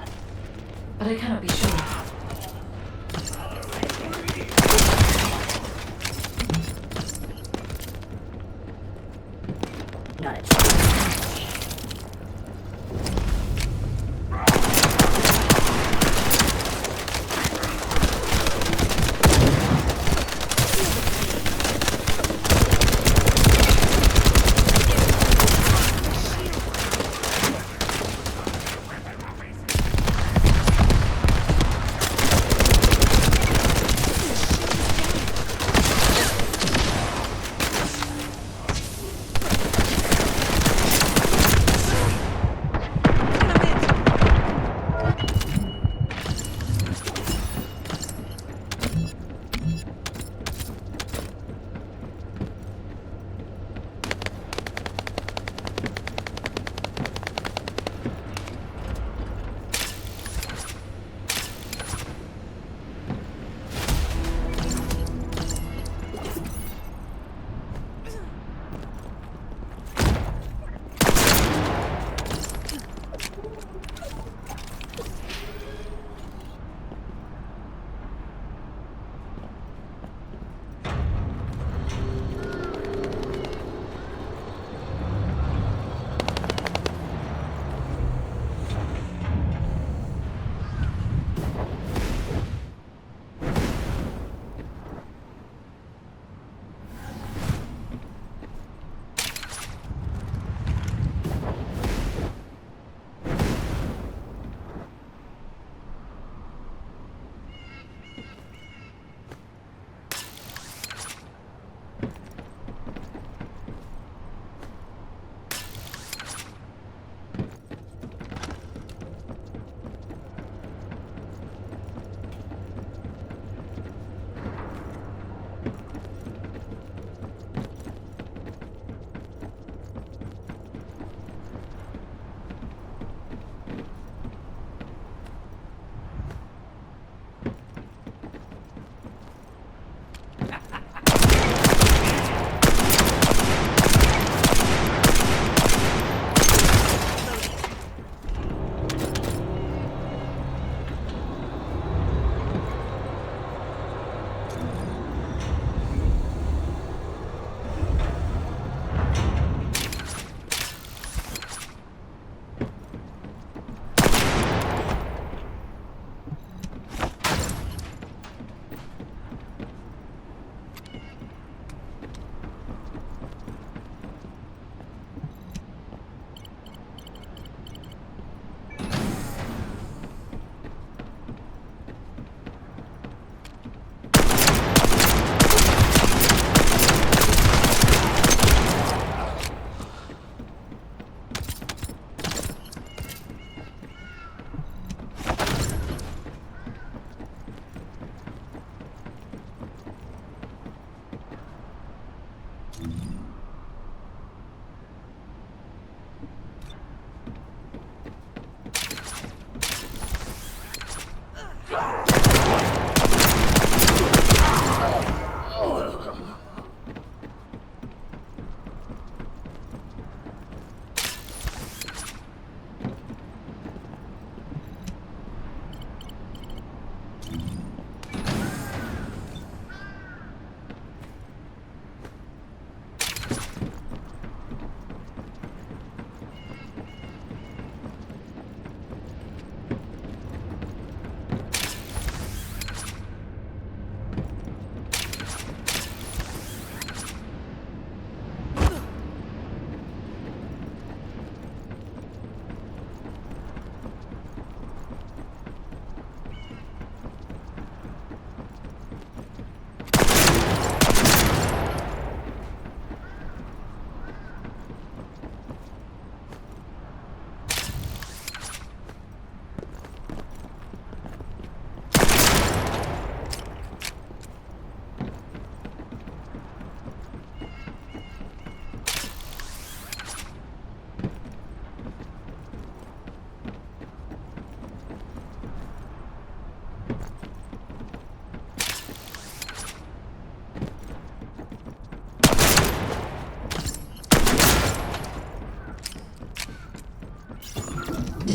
But I cannot be sure. Not a chance.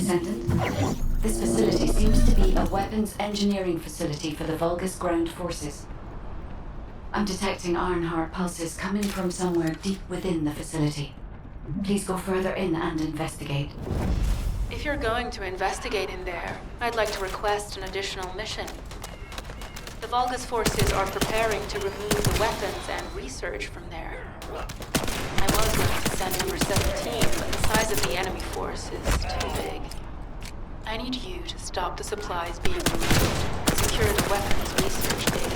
Descendant. This facility seems to be a weapons engineering facility for the Vulgus ground forces. I'm detecting Ironheart pulses coming from somewhere deep within the facility. Please go further in and investigate. If you're going to investigate in there, I'd like to request an additional mission. The Vulgus forces are preparing to remove the weapons and research from there. I was going to send number 17, but the size of the enemy force is too big. I need you to stop the supplies being removed and secure the weapons research data.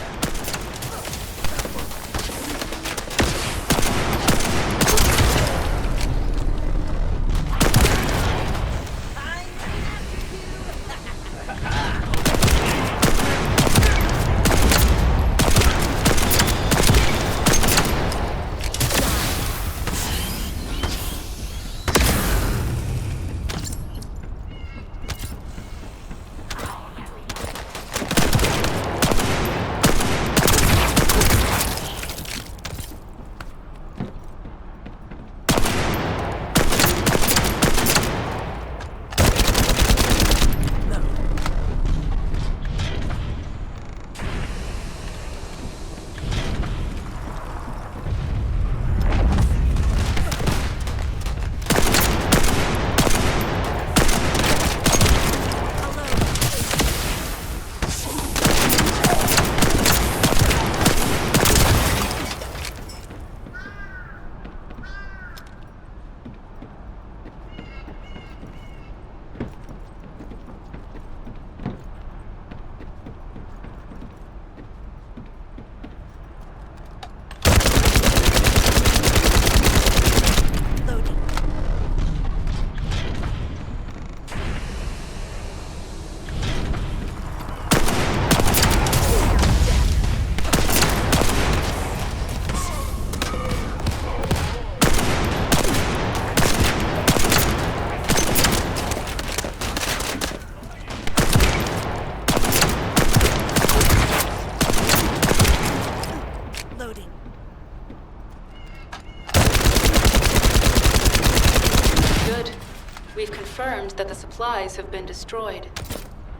We've confirmed that the supplies have been destroyed.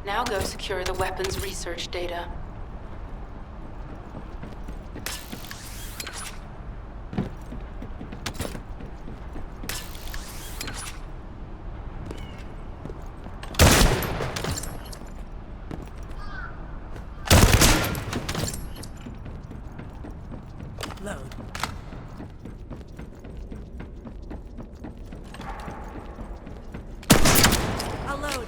Now go secure the weapons research data. Load. I'll load.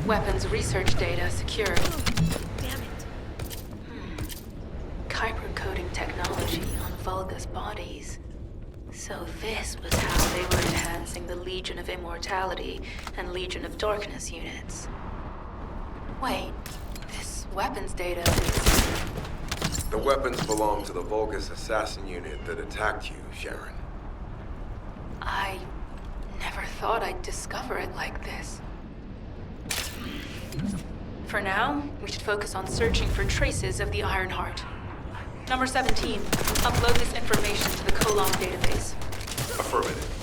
Weapons research data secured. Damn it. Kuiper coding technology on Vulgus bodies. So this was how they were enhancing the Legion of Immortality and Legion of Darkness units. Wait, this weapons data is... The weapons belong to the Vulgus assassin unit that attacked you, Sharon. I never thought I'd discover it like this. For now, we should focus on searching for traces of the Ironheart. Number 17, upload this information to the Colon database. Affirmative.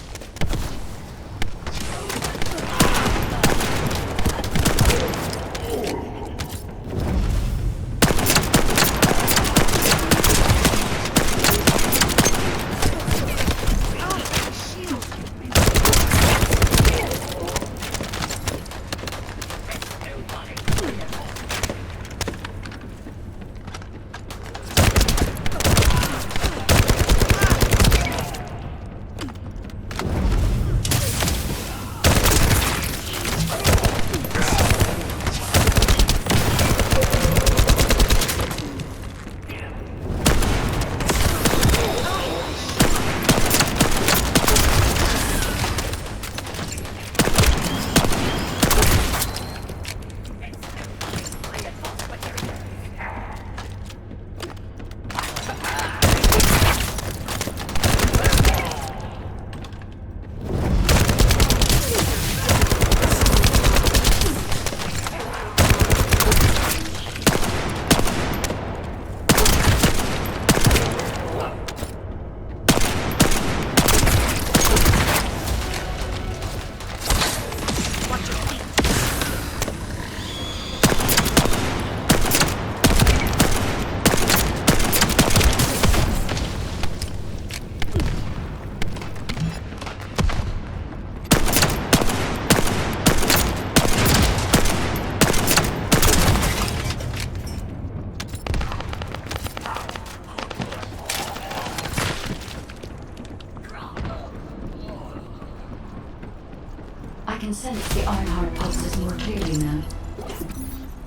I can sense the Ironheart pulses more clearly now.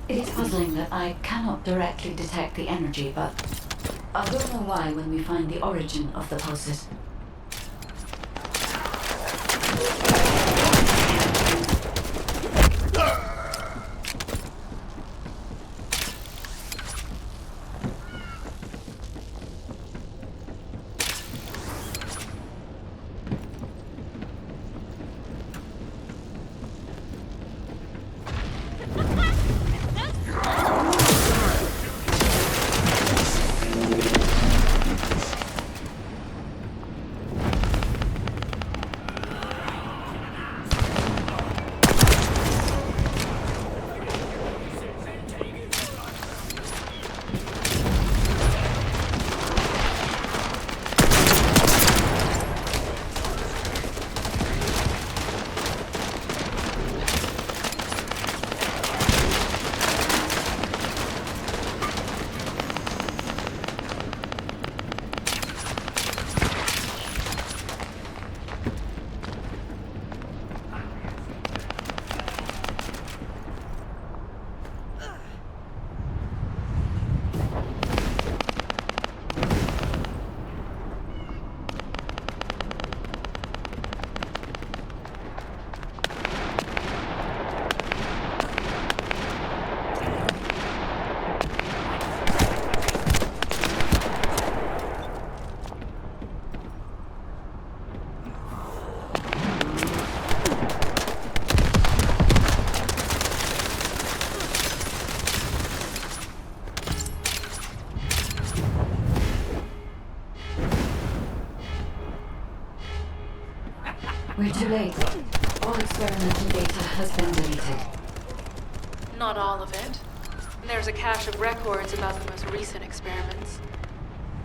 It is puzzling that I cannot directly detect the energy, but I will know why when we find the origin of the pulses. We're too late. All experimental data has been deleted. Not all of it. There's a cache of records about the most recent experiments.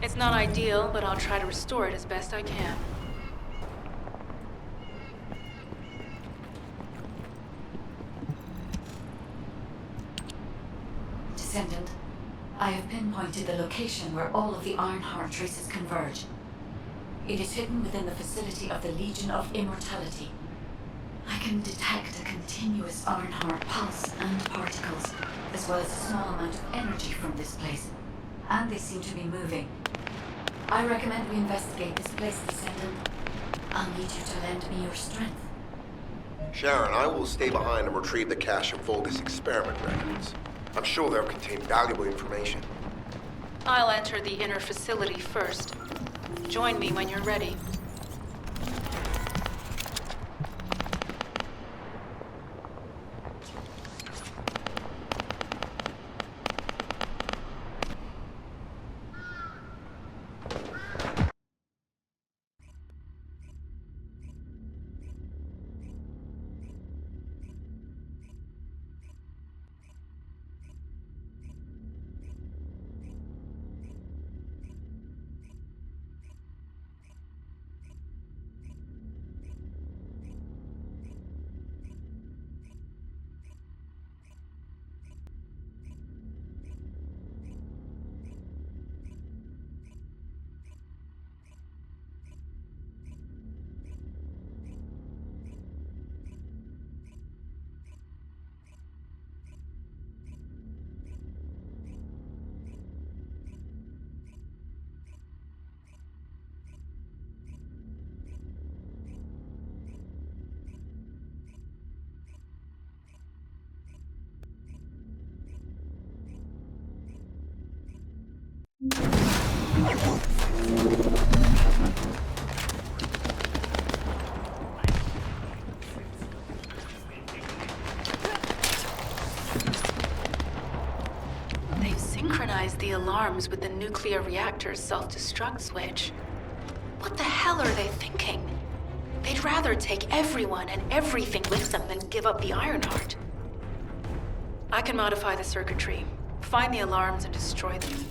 It's not ideal, but I'll try to restore it as best I can. Descendant, I have pinpointed the location where all of the Ironheart traces converge. It is hidden within the facility of the Legion of Immortality. I can detect a continuous Arnhart pulse and particles, as well as a small amount of energy from this place. And they seem to be moving. I recommend we investigate this place, Descendant. I'll need you to lend me your strength. Sharon, I will stay behind and retrieve the cache of Vulgus experiment records. I'm sure they'll contain valuable information. I'll enter the inner facility first. Join me when you're ready. They've synchronized the alarms with the nuclear reactor's self-destruct switch. What the hell are they thinking? They'd rather take everyone and everything with them than give up the Ironheart. I can modify the circuitry, find the alarms and destroy them.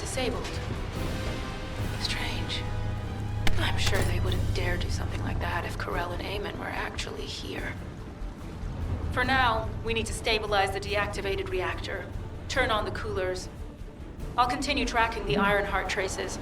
Disabled. Strange. I'm sure they wouldn't dare do something like that if Corell and Eamon were actually here. For now, we need to stabilize the deactivated reactor, turn on the coolers. I'll continue tracking the Ironheart traces.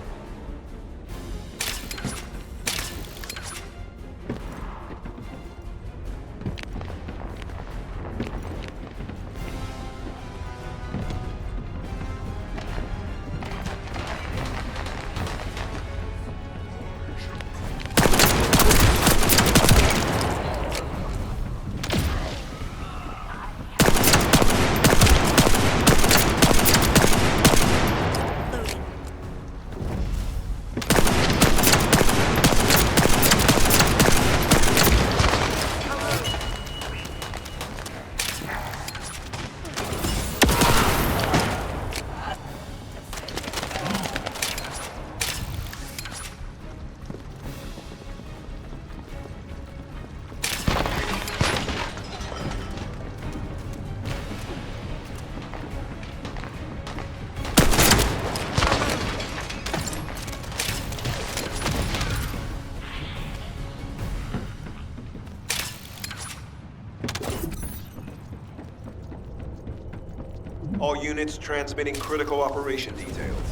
All units transmitting critical operation details.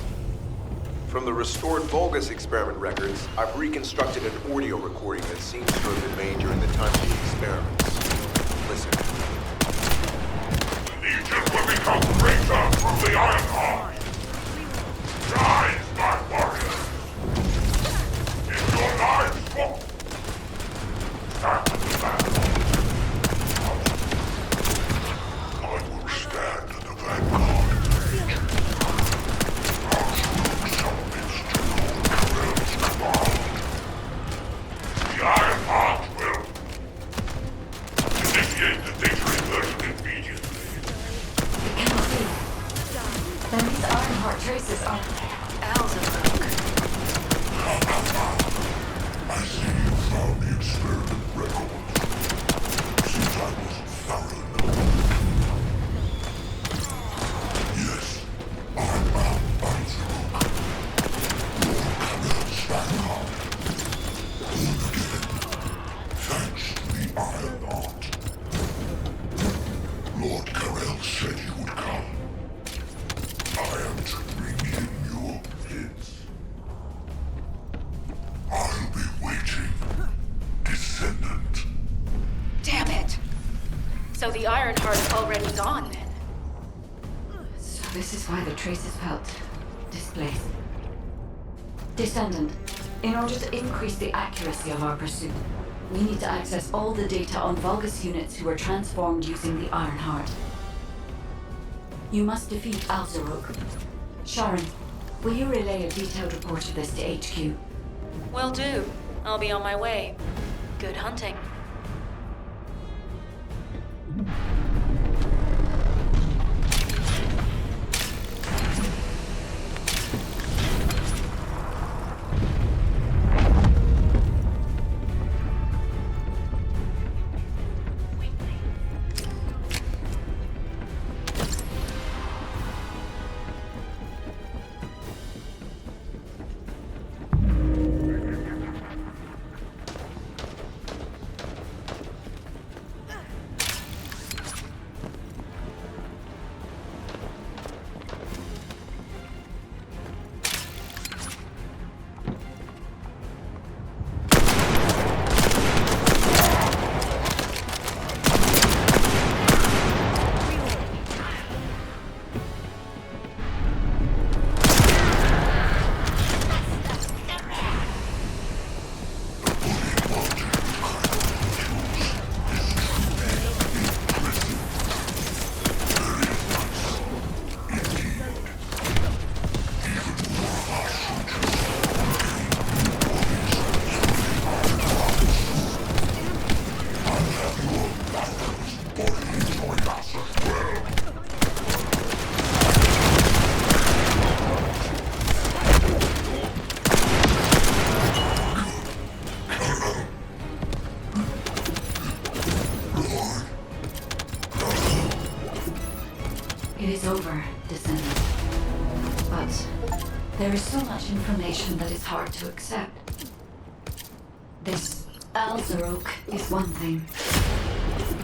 From the restored Vulgus experiment records, I've reconstructed an audio recording that seems to have been made during the time of the experiments. Listen. The Legion will become greater through the Iron Heart. Rise, my warriors! If your lives fall, stand at the back. I will stand at the vanguard. Our troops submits to Lord Karel's command. The Iron Heart will initiate the data inversion immediately. It cannot be. Then these Ironheart traces are... Alzabrook. I see you found the experiment records. Seems I wasn't thorough enough. Yes, I'm Alzabrook. Lord Karel's vanguard. Born again, thanks to the Iron Heart. Lord Karel said you would come. I am to bring in your hits. I'll be waiting, Descendant. Damn it! So the Ironheart's already gone then? So this is why the traces felt displaced. Descendant, in order to increase the accuracy of our pursuit, we need to access all the data on Vulgus units who were transformed using the Ironheart. You must defeat Alzarok. Sharon, will you relay a detailed report of this to HQ? Will do. I'll be on my way. Good hunting. It is over, Descendant. But there is so much information that is hard to accept. This Alzarok is one thing.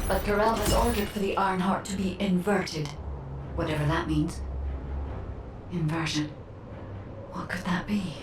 But Karel has ordered for the Ironheart to be inverted. Whatever that means. Inversion. What could that be?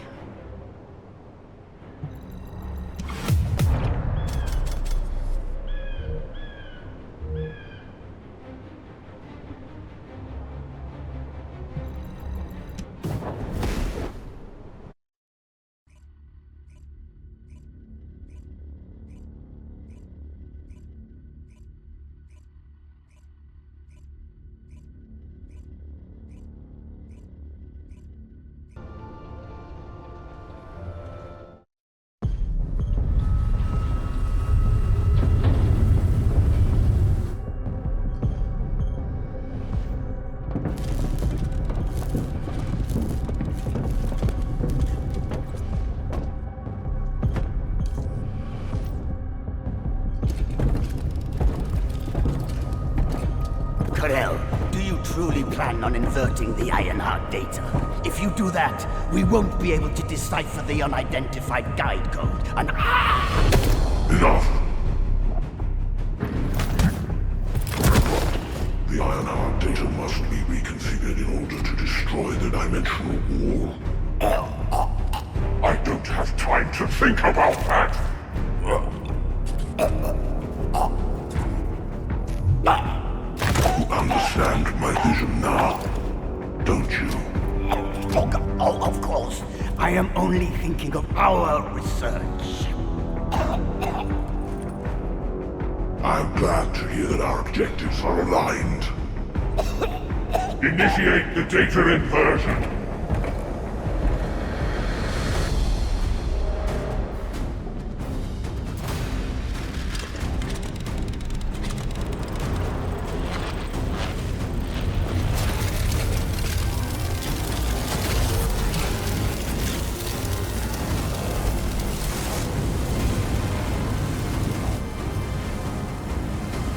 Karel, do you truly plan on inverting the Ironheart data? If you do that, we won't be able to decipher the unidentified guide code. And Enough! The Ironheart data must be reconfigured in order to destroy the dimensional wall. I don't have time to think about that! You understand my vision now, don't you? Oh, of course. I am only thinking of our research. I'm glad to hear that our objectives are aligned. Initiate the data inversion.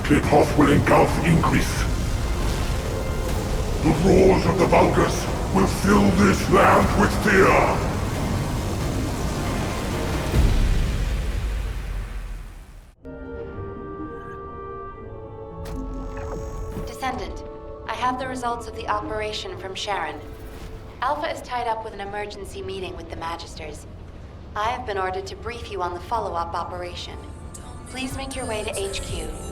Tip-off will engulf Ingress. The roars of the Vulgus will fill this land with fear. Descendant, I have the results of the operation from Sharon. Alpha is tied up with an emergency meeting with the Magisters. I have been ordered to brief you on the follow-up operation. Please make your way to HQ.